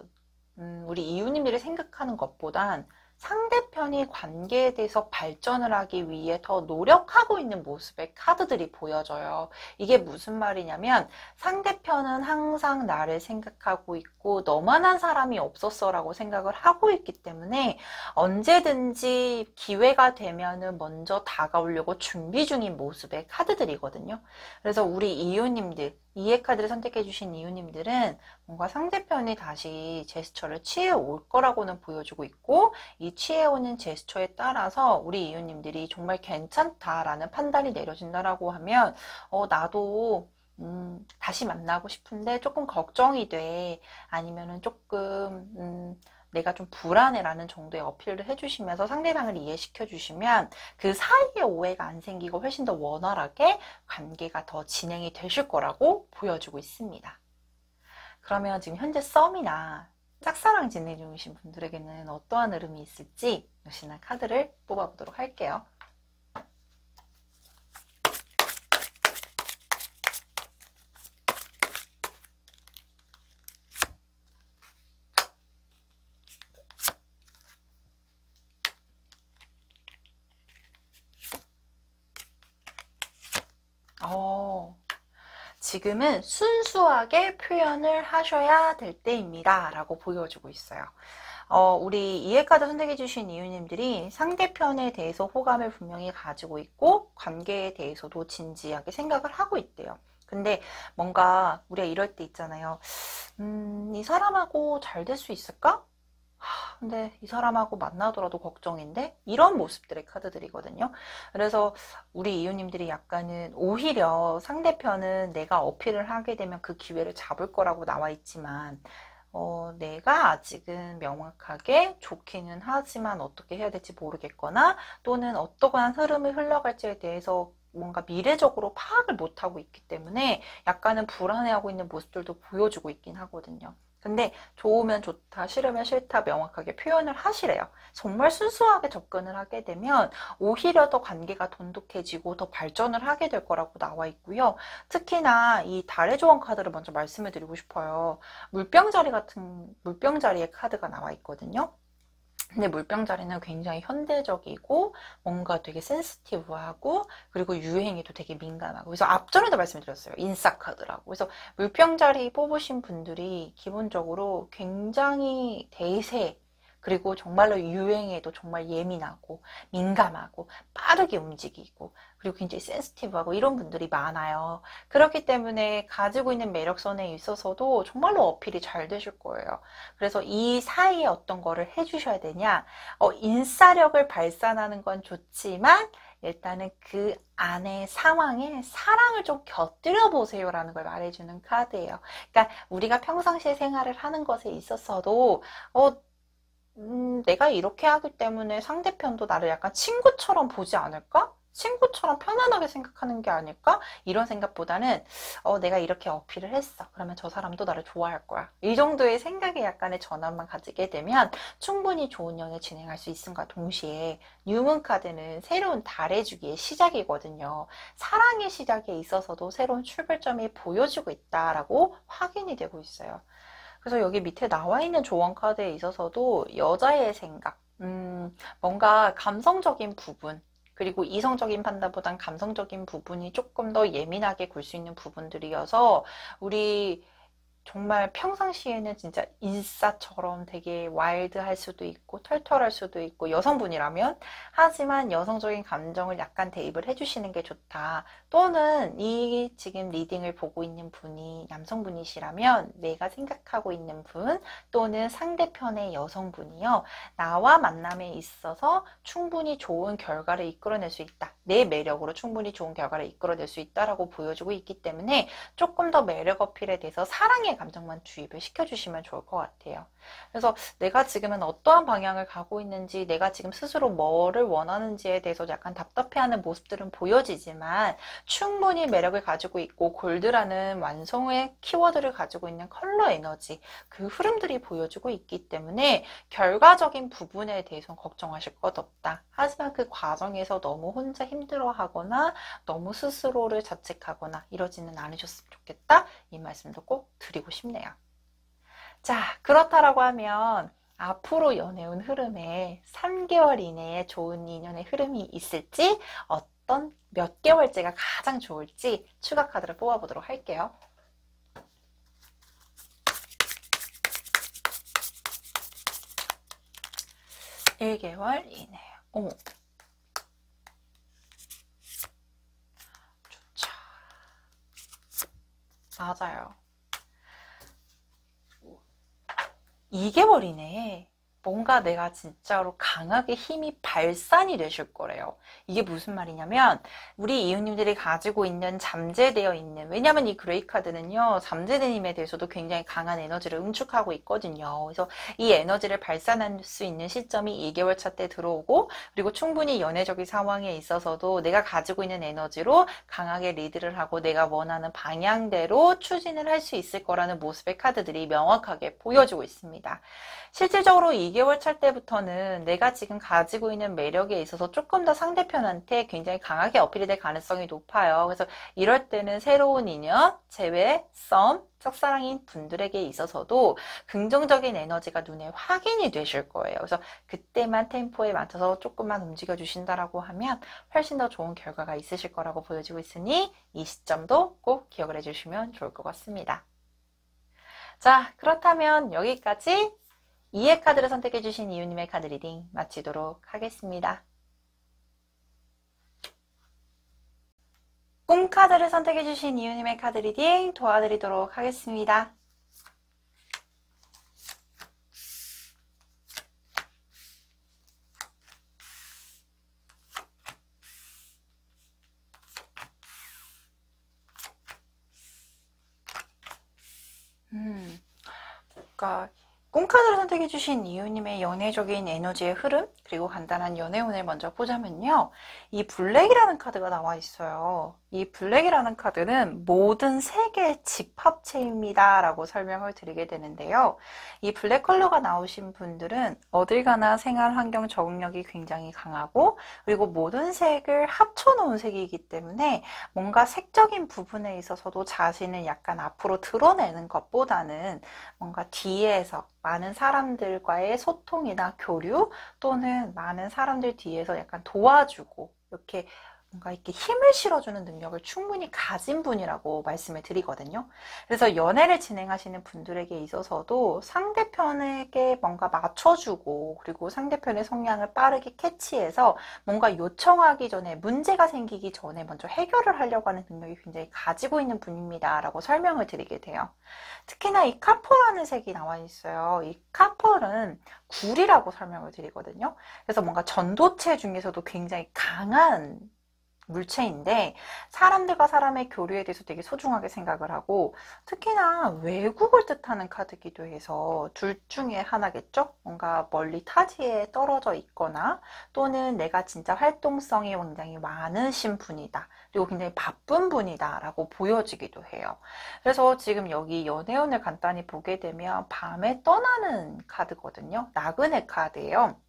우리 이웃님들이 생각하는 것보단 상대편이 관계에 대해서 발전을 하기 위해 더 노력하고 있는 모습의 카드들이 보여져요. 이게 무슨 말이냐면 상대편은 항상 나를 생각하고 있고 너만한 사람이 없었어 라고 생각을 하고 있기 때문에 언제든지 기회가 되면은 먼저 다가오려고 준비 중인 모습의 카드들이거든요. 그래서 우리 이웃님들 이해 카드를 선택해 주신 이웃님들은 뭔가 상대편이 다시 제스처를 취해 올 거라고는 보여주고 있고 이 취해오는 제스처에 따라서 우리 이웃님들이 정말 괜찮다라는 판단이 내려진다라고 하면 나도 다시 만나고 싶은데 조금 걱정이 돼. 아니면은 조금, 내가 좀 불안해라는 정도의 어필을 해주시면서 상대방을 이해시켜 주시면 그 사이에 오해가 안 생기고 훨씬 더 원활하게 관계가 더 진행이 되실 거라고 보여주고 있습니다. 그러면 지금 현재 썸이나 짝사랑 진행 중이신 분들에게는 어떠한 흐름이 있을지 역시나 카드를 뽑아보도록 할게요. 지금은 순수하게 표현을 하셔야 될 때입니다. 라고 보여주고 있어요. 우리 이해카드 선택해 주신 이유님들이 상대편에 대해서 호감을 분명히 가지고 있고 관계에 대해서도 진지하게 생각을 하고 있대요. 근데 뭔가 우리가 이럴 때 있잖아요. 이 사람하고 잘 될 수 있을까? 근데 이 사람하고 만나더라도 걱정인데? 이런 모습들의 카드들이거든요. 그래서 우리 이웃님들이 약간은 오히려 상대편은 내가 어필을 하게 되면 그 기회를 잡을 거라고 나와 있지만 내가 아직은 명확하게 좋기는 하지만 어떻게 해야 될지 모르겠거나 또는 어떠한 흐름이 흘러갈지에 대해서 뭔가 미래적으로 파악을 못하고 있기 때문에 약간은 불안해하고 있는 모습들도 보여주고 있긴 하거든요. 근데 좋으면 좋다, 싫으면 싫다 명확하게 표현을 하시래요. 정말 순수하게 접근을 하게 되면 오히려 더 관계가 돈독해지고 더 발전을 하게 될 거라고 나와 있고요. 특히나 이 달의 조언 카드를 먼저 말씀을 드리고 싶어요. 물병자리의 카드가 나와 있거든요. 근데 물병자리는 굉장히 현대적이고 뭔가 되게 센시티브하고 그리고 유행에도 되게 민감하고 그래서 앞전에도 말씀드렸어요. 인싸 카드라고. 그래서 물병자리 뽑으신 분들이 기본적으로 굉장히 대세 그리고 정말로 유행에도 정말 예민하고 민감하고 빠르게 움직이고 그리고 굉장히 센시티브하고 이런 분들이 많아요. 그렇기 때문에 가지고 있는 매력선에 있어서도 정말로 어필이 잘 되실 거예요. 그래서 이 사이에 어떤 거를 해주셔야 되냐 인싸력을 발산하는 건 좋지만 일단은 그 안에 상황에 사랑을 좀 곁들여 보세요 라는 걸 말해주는 카드예요. 그러니까 우리가 평상시에 생활을 하는 것에 있어서도 내가 이렇게 하기 때문에 상대편도 나를 약간 친구처럼 보지 않을까? 친구처럼 편안하게 생각하는 게 아닐까? 이런 생각보다는 내가 이렇게 어필을 했어. 그러면 저 사람도 나를 좋아할 거야. 이 정도의 생각의 약간의 전환만 가지게 되면 충분히 좋은 연애 진행할 수 있음과 동시에 뉴문 카드는 새로운 달의 주기의 시작이거든요. 사랑의 시작에 있어서도 새로운 출발점이 보여지고 있다라고 확인이 되고 있어요. 그래서 여기 밑에 나와 있는 조언 카드에 있어서도 여자의 생각, 뭔가 감성적인 부분, 그리고 이성적인 판단보단 감성적인 부분이 조금 더 예민하게 굴 수 있는 부분들이어서 우리 정말 평상시에는 진짜 인싸처럼 되게 와일드할 수도 있고 털털할 수도 있고 여성분이라면 하지만 여성적인 감정을 약간 대입을 해주시는 게 좋다. 또는 이 지금 리딩을 보고 있는 분이 남성분이시라면 내가 생각하고 있는 분 또는 상대편의 여성분이요. 나와 만남에 있어서 충분히 좋은 결과를 이끌어낼 수 있다. 내 매력으로 충분히 좋은 결과를 이끌어낼 수 있다라고 보여주고 있기 때문에 조금 더 매력 어필에 대해서 사랑의 감정만 주입을 시켜주시면 좋을 것 같아요. 그래서 내가 지금은 어떠한 방향을 가고 있는지 내가 지금 스스로 뭐를 원하는지에 대해서 약간 답답해하는 모습들은 보여지지만 충분히 매력을 가지고 있고 골드라는 완성의 키워드를 가지고 있는 컬러 에너지 그 흐름들이 보여주고 있기 때문에 결과적인 부분에 대해서는 걱정하실 것 없다. 하지만 그 과정에서 너무 혼자 힘들어하거나 너무 스스로를 자책하거나 이러지는 않으셨으면 좋겠다. 이 말씀도 꼭 드리고 싶네요. 자, 그렇다라고 하면 앞으로 연애운 흐름에 3개월 이내에 좋은 인연의 흐름이 있을지 어떤 몇 개월째가 가장 좋을지 추가 카드를 뽑아보도록 할게요. 일 개월 이내. 오. 좋죠. 맞아요. 2개월 이내에 뭔가 내가 진짜로 강하게 힘이 발산이 되실 거래요. 이게 무슨 말이냐면 우리 이웃님들이 가지고 있는 잠재되어 있는, 왜냐면 이 그레이 카드는요 잠재된 힘에 대해서도 굉장히 강한 에너지를 응축하고 있거든요. 그래서 이 에너지를 발산할 수 있는 시점이 2개월 차 때 들어오고, 그리고 충분히 연애적인 상황에 있어서도 내가 가지고 있는 에너지로 강하게 리드를 하고 내가 원하는 방향대로 추진을 할 수 있을 거라는 모습의 카드들이 명확하게 보여주고 있습니다. 실질적으로 2개월 차 때부터는 내가 지금 가지고 있는 매력에 있어서 조금 더 상대편한테 굉장히 강하게 어필이 될 가능성이 높아요. 그래서 이럴 때는 새로운 인연, 재회, 썸, 짝사랑인 분들에게 있어서도 긍정적인 에너지가 눈에 확인이 되실 거예요. 그래서 그때만 템포에 맞춰서 조금만 움직여 주신다라고 하면 훨씬 더 좋은 결과가 있으실 거라고 보여지고 있으니 이 시점도 꼭 기억을 해주시면 좋을 것 같습니다. 자, 그렇다면 여기까지 2의 카드를 선택해주신 이웃님의 카드 리딩 마치도록 하겠습니다. 꿈 카드를 선택해주신 이웃님의 카드 리딩 도와드리도록 하겠습니다. 그러니까 꿈카드를 선택해주신 이웃님의 연애적인 에너지의 흐름, 그리고 간단한 연애운을 먼저 보자면요. 이 블랙이라는 카드가 나와 있어요. 이 블랙이라는 카드는 모든 세계의 집합체입니다 라고 설명을 드리게 되는데요. 이 블랙 컬러가 나오신 분들은 어딜 가나 생활 환경 적응력이 굉장히 강하고, 그리고 모든 색을 합쳐놓은 색이기 때문에 뭔가 색적인 부분에 있어서도 자신을 약간 앞으로 드러내는 것보다는 뭔가 뒤에서 많은 사람들과의 소통이나 교류, 또는 많은 사람들 뒤에서 약간 도와주고 이렇게 뭔가 이렇게 힘을 실어주는 능력을 충분히 가진 분이라고 말씀을 드리거든요. 그래서 연애를 진행하시는 분들에게 있어서도 상대편에게 뭔가 맞춰주고, 그리고 상대편의 성향을 빠르게 캐치해서 뭔가 요청하기 전에, 문제가 생기기 전에 먼저 해결을 하려고 하는 능력이 굉장히 가지고 있는 분입니다 라고 설명을 드리게 돼요. 특히나 이 카퍼라는 색이 나와 있어요. 이 카퍼는 굴이라고 설명을 드리거든요. 그래서 뭔가 전도체 중에서도 굉장히 강한 물체인데, 사람들과 사람의 교류에 대해서 되게 소중하게 생각을 하고, 특히나 외국을 뜻하는 카드기도 해서 둘 중에 하나겠죠? 뭔가 멀리 타지에 떨어져 있거나, 또는 내가 진짜 활동성이 굉장히 많으신 분이다, 그리고 굉장히 바쁜 분이다 라고 보여지기도 해요. 그래서 지금 여기 연애운을 간단히 보게 되면 밤에 떠나는 카드거든요. 나그네 카드예요.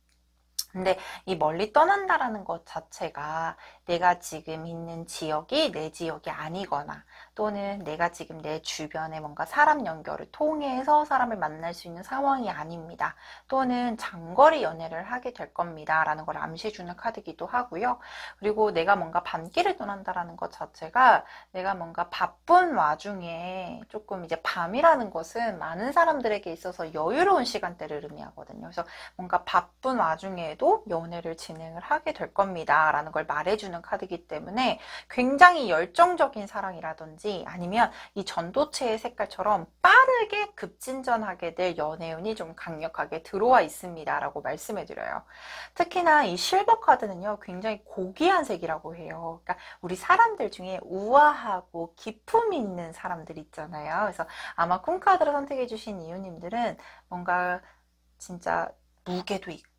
근데 이 멀리 떠난다라는 것 자체가 내가 지금 있는 지역이 내 지역이 아니거나, 또는 내가 지금 내 주변에 뭔가 사람 연결을 통해서 사람을 만날 수 있는 상황이 아닙니다. 또는 장거리 연애를 하게 될 겁니다 라는 걸 암시해주는 카드기도 하고요. 그리고 내가 뭔가 밤길을 떠난다라는 것 자체가 내가 뭔가 바쁜 와중에 조금 이제 밤이라는 것은 많은 사람들에게 있어서 여유로운 시간대를 의미하거든요. 그래서 뭔가 바쁜 와중에도 연애를 진행을 하게 될 겁니다 라는 걸 말해주는 카드이기 때문에 굉장히 열정적인 사랑이라든지, 아니면 이 전도체의 색깔처럼 빠르게 급진전하게 될 연애운이 좀 강력하게 들어와 있습니다 라고 말씀해 드려요. 특히나 이 실버 카드는요 굉장히 고귀한 색이라고 해요. 그러니까 우리 사람들 중에 우아하고 기품 있는 사람들 있잖아요. 그래서 아마 꿈카드를 선택해 주신 이유님들은 뭔가 진짜 무게도 있고,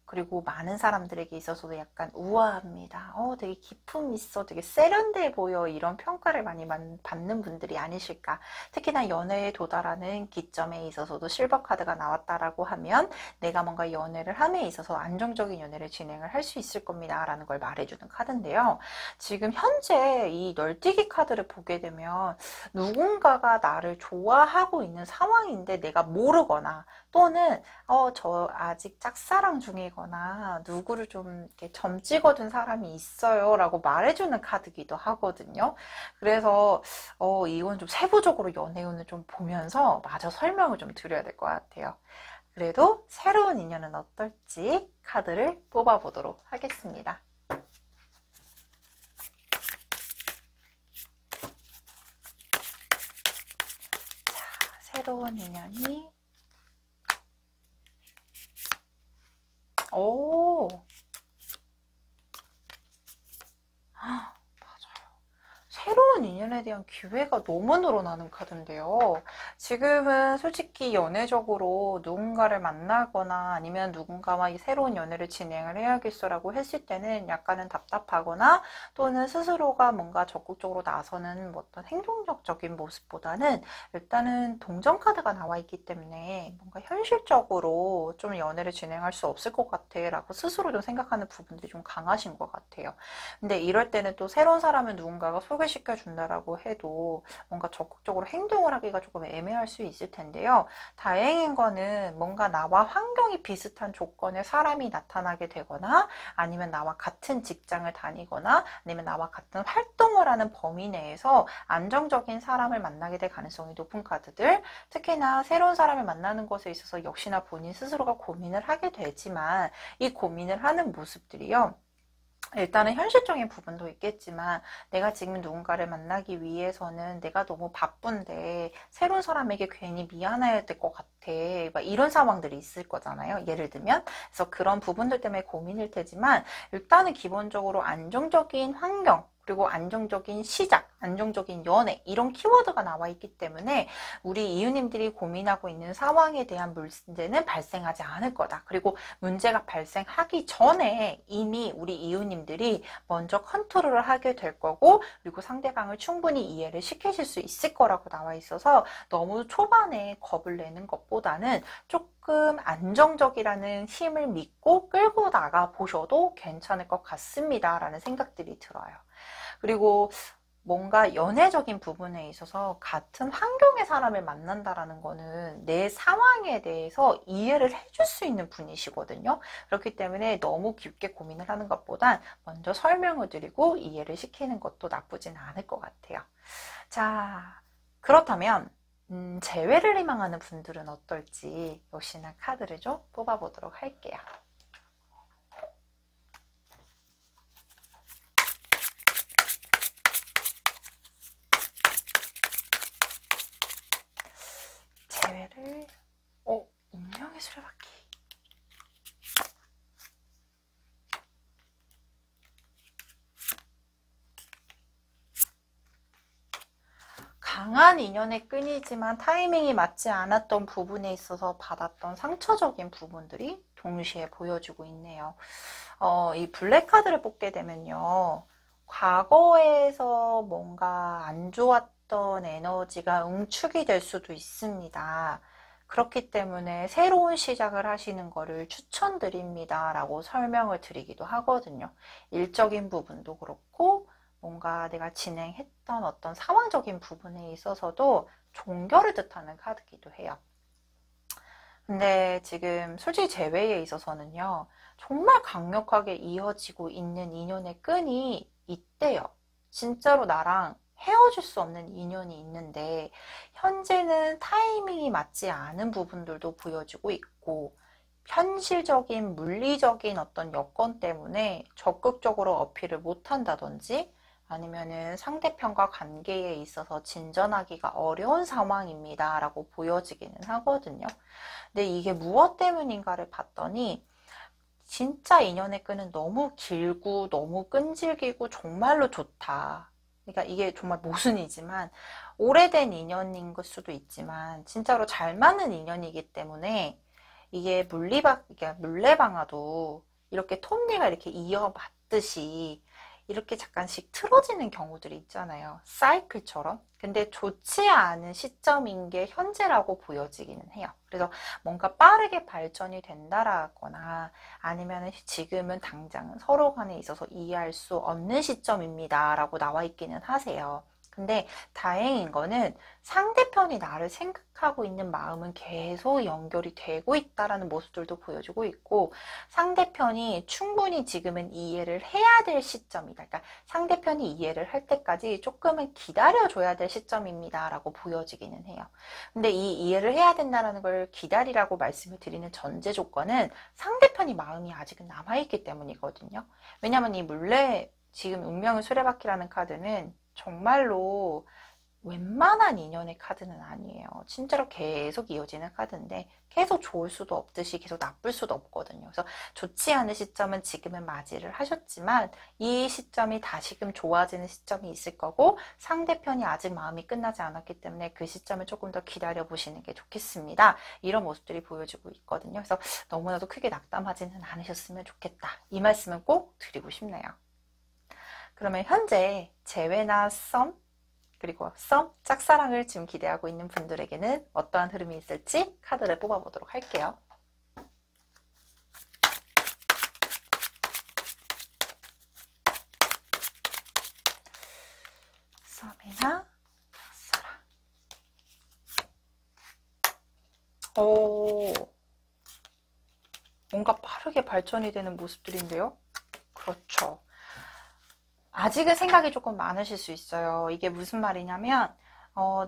그리고 많은 사람들에게 있어서도 약간 우아합니다. 되게 기품 있어, 되게 세련돼 보여, 이런 평가를 많이 받는 분들이 아니실까. 특히나 연애에 도달하는 기점에 있어서도 실버 카드가 나왔다라고 하면 내가 뭔가 연애를 함에 있어서 안정적인 연애를 진행을 할 수 있을 겁니다 라는 걸 말해주는 카드인데요. 지금 현재 이 널뛰기 카드를 보게 되면 누군가가 나를 좋아하고 있는 상황인데 내가 모르거나, 또는 저 아직 짝사랑 중이거나 누구를 좀 이렇게 점 찍어둔 사람이 있어요 라고 말해주는 카드기도 하거든요. 그래서 이건 좀 세부적으로 연애운을 좀 보면서 마저 설명을 좀 드려야 될 것 같아요. 그래도 새로운 인연은 어떨지 카드를 뽑아보도록 하겠습니다. 자, 새로운 인연이 오, 새로운 인연에 대한 기회가 너무 늘어나는 카드인데요. 지금은 솔직히 연애적으로 누군가를 만나거나 아니면 누군가와 이 새로운 연애를 진행을 해야겠어라고 했을 때는 약간은 답답하거나 또는 스스로가 뭔가 적극적으로 나서는 뭐 어떤 행동적인 모습보다는 일단은 동전 카드가 나와 있기 때문에 뭔가 현실적으로 좀 연애를 진행할 수 없을 것 같아 라고 스스로 좀 생각하는 부분들이 좀 강하신 것 같아요. 근데 이럴 때는 또 새로운 사람을 누군가가 소개시켜준다라고 해도 뭔가 적극적으로 행동을 하기가 조금 애매할 수 있을 텐데요. 다행인 거는 뭔가 나와 환경이 비슷한 조건의 사람이 나타나게 되거나 아니면 나와 같은 직장을 다니거나 아니면 나와 같은 활동을 하는 범위 내에서 안정적인 사람을 만나게 될 가능성이 높은 카드들, 특히나 새로운 사람을 만나는 것에 있어서 역시나 본인 스스로가 고민을 하게 되지만 이 고민을 하는 모습들이요. 일단은 현실적인 부분도 있겠지만 내가 지금 누군가를 만나기 위해서는 내가 너무 바쁜데 새로운 사람에게 괜히 미안해야 될 것 같아. 막 이런 상황들이 있을 거잖아요. 예를 들면. 그래서 그런 부분들 때문에 고민일 테지만 일단은 기본적으로 안정적인 환경 그리고 안정적인 시작, 안정적인 연애 이런 키워드가 나와 있기 때문에 우리 이웃님들이 고민하고 있는 상황에 대한 문제는 발생하지 않을 거다. 그리고 문제가 발생하기 전에 이미 우리 이웃님들이 먼저 컨트롤을 하게 될 거고 그리고 상대방을 충분히 이해를 시키실 수 있을 거라고 나와 있어서 너무 초반에 겁을 내는 것보다는 조금 안정적이라는 힘을 믿고 끌고 나가 보셔도 괜찮을 것 같습니다. 라는 생각들이 들어요. 그리고 뭔가 연애적인 부분에 있어서 같은 환경의 사람을 만난다라는 거는 내 상황에 대해서 이해를 해줄 수 있는 분이시거든요. 그렇기 때문에 너무 깊게 고민을 하는 것보단 먼저 설명을 드리고 이해를 시키는 것도 나쁘진 않을 것 같아요. 자, 그렇다면 재회를 희망하는 분들은 어떨지 역시나 카드를 좀 뽑아보도록 할게요. 재회를 운명의 수레바퀴. 강한 인연의 끈이지만 타이밍이 맞지 않았던 부분에 있어서 받았던 상처적인 부분들이 동시에 보여주고 있네요. 이 블랙카드를 뽑게 되면요. 과거에서 뭔가 안 좋았던 에너지가 응축이 될 수도 있습니다. 그렇기 때문에 새로운 시작을 하시는 거를 추천드립니다. 라고 설명을 드리기도 하거든요. 일적인 부분도 그렇고 뭔가 내가 진행했던 어떤 상황적인 부분에 있어서도 종결을 뜻하는 카드기도 해요. 근데 지금 솔직히 재회에 있어서는요. 정말 강력하게 이어지고 있는 인연의 끈이 있대요. 진짜로 나랑 헤어질 수 없는 인연이 있는데 현재는 타이밍이 맞지 않은 부분들도 보여지고 있고 현실적인 물리적인 어떤 여건 때문에 적극적으로 어필을 못한다든지 아니면은 상대편과 관계에 있어서 진전하기가 어려운 상황입니다 라고 보여지기는 하거든요. 근데 이게 무엇 때문인가를 봤더니 진짜 인연의 끈은 너무 길고 너무 끈질기고 정말로 좋다. 그러니까 이게 정말 모순이지만 오래된 인연인 걸 수도 있지만 진짜로 잘 맞는 인연이기 때문에 이게 물레방아도 이렇게 톱니가 이렇게 이어맞듯이 이렇게 잠깐씩 틀어지는 경우들이 있잖아요. 사이클처럼. 근데 좋지 않은 시점인 게 현재라고 보여지기는 해요. 그래서 뭔가 빠르게 발전이 된다라거나 아니면 지금은 당장은 서로 간에 있어서 이해할 수 없는 시점입니다. 라고 나와 있기는 하세요. 근데 다행인 거는 상대편이 나를 생각하고 있는 마음은 계속 연결이 되고 있다라는 모습들도 보여주고 있고 상대편이 충분히 지금은 이해를 해야 될 시점이다. 그러니까 상대편이 이해를 할 때까지 조금은 기다려줘야 될 시점입니다. 라고 보여지기는 해요. 근데 이 이해를 해야 된다는 걸 기다리라고 말씀을 드리는 전제 조건은 상대편이 마음이 아직은 남아있기 때문이거든요. 왜냐하면 이 지금 운명의 수레바퀴라는 카드는 정말로 웬만한 인연의 카드는 아니에요. 진짜로 계속 이어지는 카드인데 계속 좋을 수도 없듯이 계속 나쁠 수도 없거든요. 그래서 좋지 않은 시점은 지금은 맞이를 하셨지만 이 시점이 다시금 좋아지는 시점이 있을 거고 상대편이 아직 마음이 끝나지 않았기 때문에 그 시점을 조금 더 기다려 보시는 게 좋겠습니다. 이런 모습들이 보여지고 있거든요. 그래서 너무나도 크게 낙담하지는 않으셨으면 좋겠다. 이 말씀은 꼭 드리고 싶네요. 그러면 현재 재회나 썸 그리고 썸, 짝사랑을 지금 기대하고 있는 분들에게는 어떠한 흐름이 있을지 카드를 뽑아보도록 할게요. 썸이나 짝사랑. 오, 뭔가 빠르게 발전이 되는 모습들인데요. 그렇죠. 아직은 생각이 조금 많으실 수 있어요. 이게 무슨 말이냐면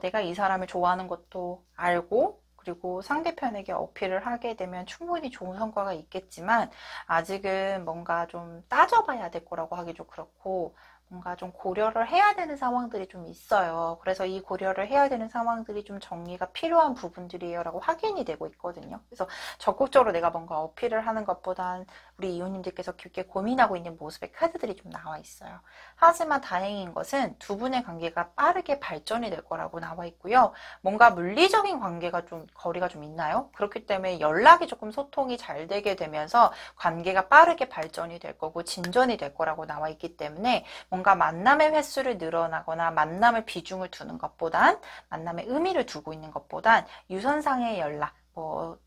내가 이 사람을 좋아하는 것도 알고 그리고 상대편에게 어필을 하게 되면 충분히 좋은 성과가 있겠지만 아직은 뭔가 좀 따져봐야 될 거라고 하기 좀 그렇고 뭔가 좀 고려를 해야 되는 상황들이 좀 있어요. 그래서 이 고려를 해야 되는 상황들이 좀 정리가 필요한 부분들이에요 라고 확인이 되고 있거든요. 그래서 적극적으로 내가 뭔가 어필을 하는 것보단 우리 이호님들께서 깊게 고민하고 있는 모습의 카드들이 좀 나와 있어요. 하지만 다행인 것은 두 분의 관계가 빠르게 발전이 될 거라고 나와 있고요. 뭔가 물리적인 관계가 좀 거리가 좀 있나요? 그렇기 때문에 연락이 조금 소통이 잘 되게 되면서 관계가 빠르게 발전이 될 거고 진전이 될 거라고 나와 있기 때문에 뭔가 만남의 횟수를 늘어나거나 만남을 비중을 두는 것보단 만남의 의미를 두고 있는 것보단 유선상의 연락 뭐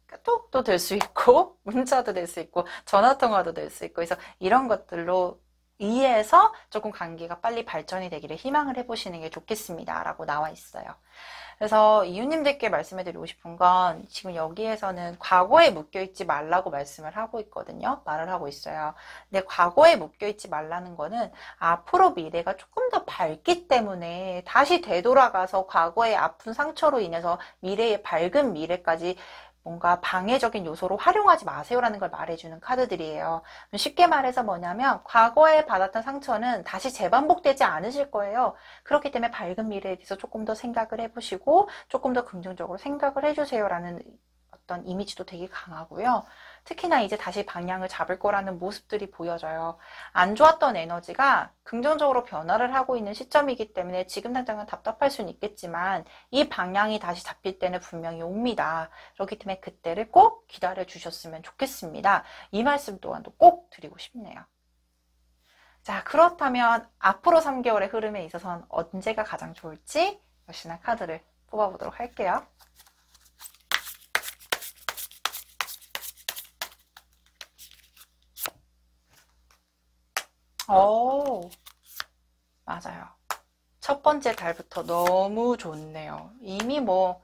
카톡도 될 수 있고 문자도 될 수 있고 전화통화도 될 수 있고 그래서 이런 것들로 이해해서 조금 관계가 빨리 발전이 되기를 희망을 해보시는 게 좋겠습니다 라고 나와 있어요. 그래서 이웃님들께 말씀해드리고 싶은 건 지금 여기에서는 과거에 묶여있지 말라고 말씀을 하고 있거든요. 말을 하고 있어요. 근데 과거에 묶여있지 말라는 거는 앞으로 미래가 조금 더 밝기 때문에 다시 되돌아가서 과거의 아픈 상처로 인해서 미래의 밝은 미래까지 뭔가 방해적인 요소로 활용하지 마세요라는 걸 말해주는 카드들이에요. 쉽게 말해서 뭐냐면 과거에 받았던 상처는 다시 재반복되지 않으실 거예요. 그렇기 때문에 밝은 미래에 대해서 조금 더 생각을 해보시고 조금 더 긍정적으로 생각을 해주세요라는 어떤 이미지도 되게 강하고요. 특히나 이제 다시 방향을 잡을 거라는 모습들이 보여져요. 안 좋았던 에너지가 긍정적으로 변화를 하고 있는 시점이기 때문에 지금 당장은 답답할 수는 있겠지만 이 방향이 다시 잡힐 때는 분명히 옵니다. 그렇기 때문에 그때를 꼭 기다려 주셨으면 좋겠습니다. 이 말씀 또한도 꼭 드리고 싶네요. 자, 그렇다면 앞으로 3개월의 흐름에 있어서는 언제가 가장 좋을지 역시나 카드를 뽑아보도록 할게요. 오, 맞아요. 첫 번째 달부터 너무 좋네요. 이미 뭐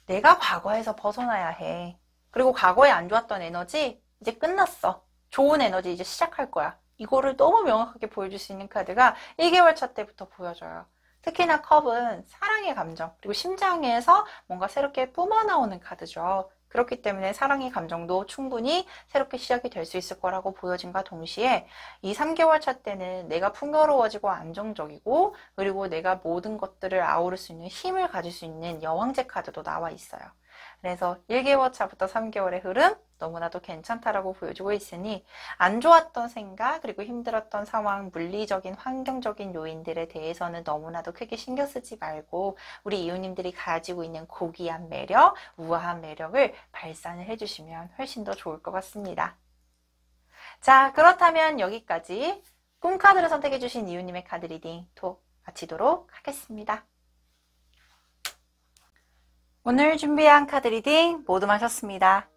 내가 과거에서 벗어나야 해. 그리고 과거에 안 좋았던 에너지 이제 끝났어. 좋은 에너지 이제 시작할 거야. 이거를 너무 명확하게 보여줄 수 있는 카드가 1개월 차 때부터 보여져요. 특히나 컵은 사랑의 감정 그리고 심장에서 뭔가 새롭게 뿜어나오는 카드죠. 그렇기 때문에 사랑의 감정도 충분히 새롭게 시작이 될 수 있을 거라고 보여진과 동시에 이 3개월 차 때는 내가 풍요로워지고 안정적이고 그리고 내가 모든 것들을 아우를 수 있는 힘을 가질 수 있는 여왕제 카드도 나와 있어요. 그래서 1개월 차부터 3개월의 흐름 너무나도 괜찮다라고 보여주고 있으니 안 좋았던 생각 그리고 힘들었던 상황 물리적인 환경적인 요인들에 대해서는 너무나도 크게 신경 쓰지 말고 우리 이웃님들이 가지고 있는 고귀한 매력 우아한 매력을 발산을 해주시면 훨씬 더 좋을 것 같습니다. 자, 그렇다면 여기까지 꿈카드를 선택해주신 이웃님의 카드 리딩 또 마치도록 하겠습니다. 오늘 준비한 카드 리딩 모두 마셨습니다.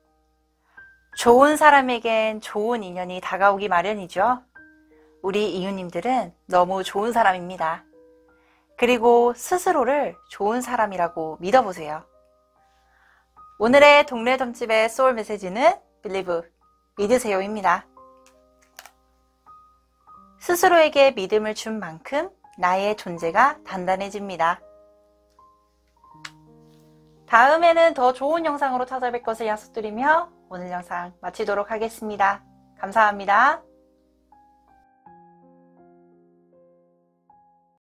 좋은 사람에겐 좋은 인연이 다가오기 마련이죠. 우리 이웃님들은 너무 좋은 사람입니다. 그리고 스스로를 좋은 사람이라고 믿어보세요. 오늘의 동네 점집의 소울 메시지는 Believe, 믿으세요입니다. 스스로에게 믿음을 준 만큼 나의 존재가 단단해집니다. 다음에는 더 좋은 영상으로 찾아뵐 것을 약속드리며 오늘 영상 마치도록 하겠습니다. 감사합니다.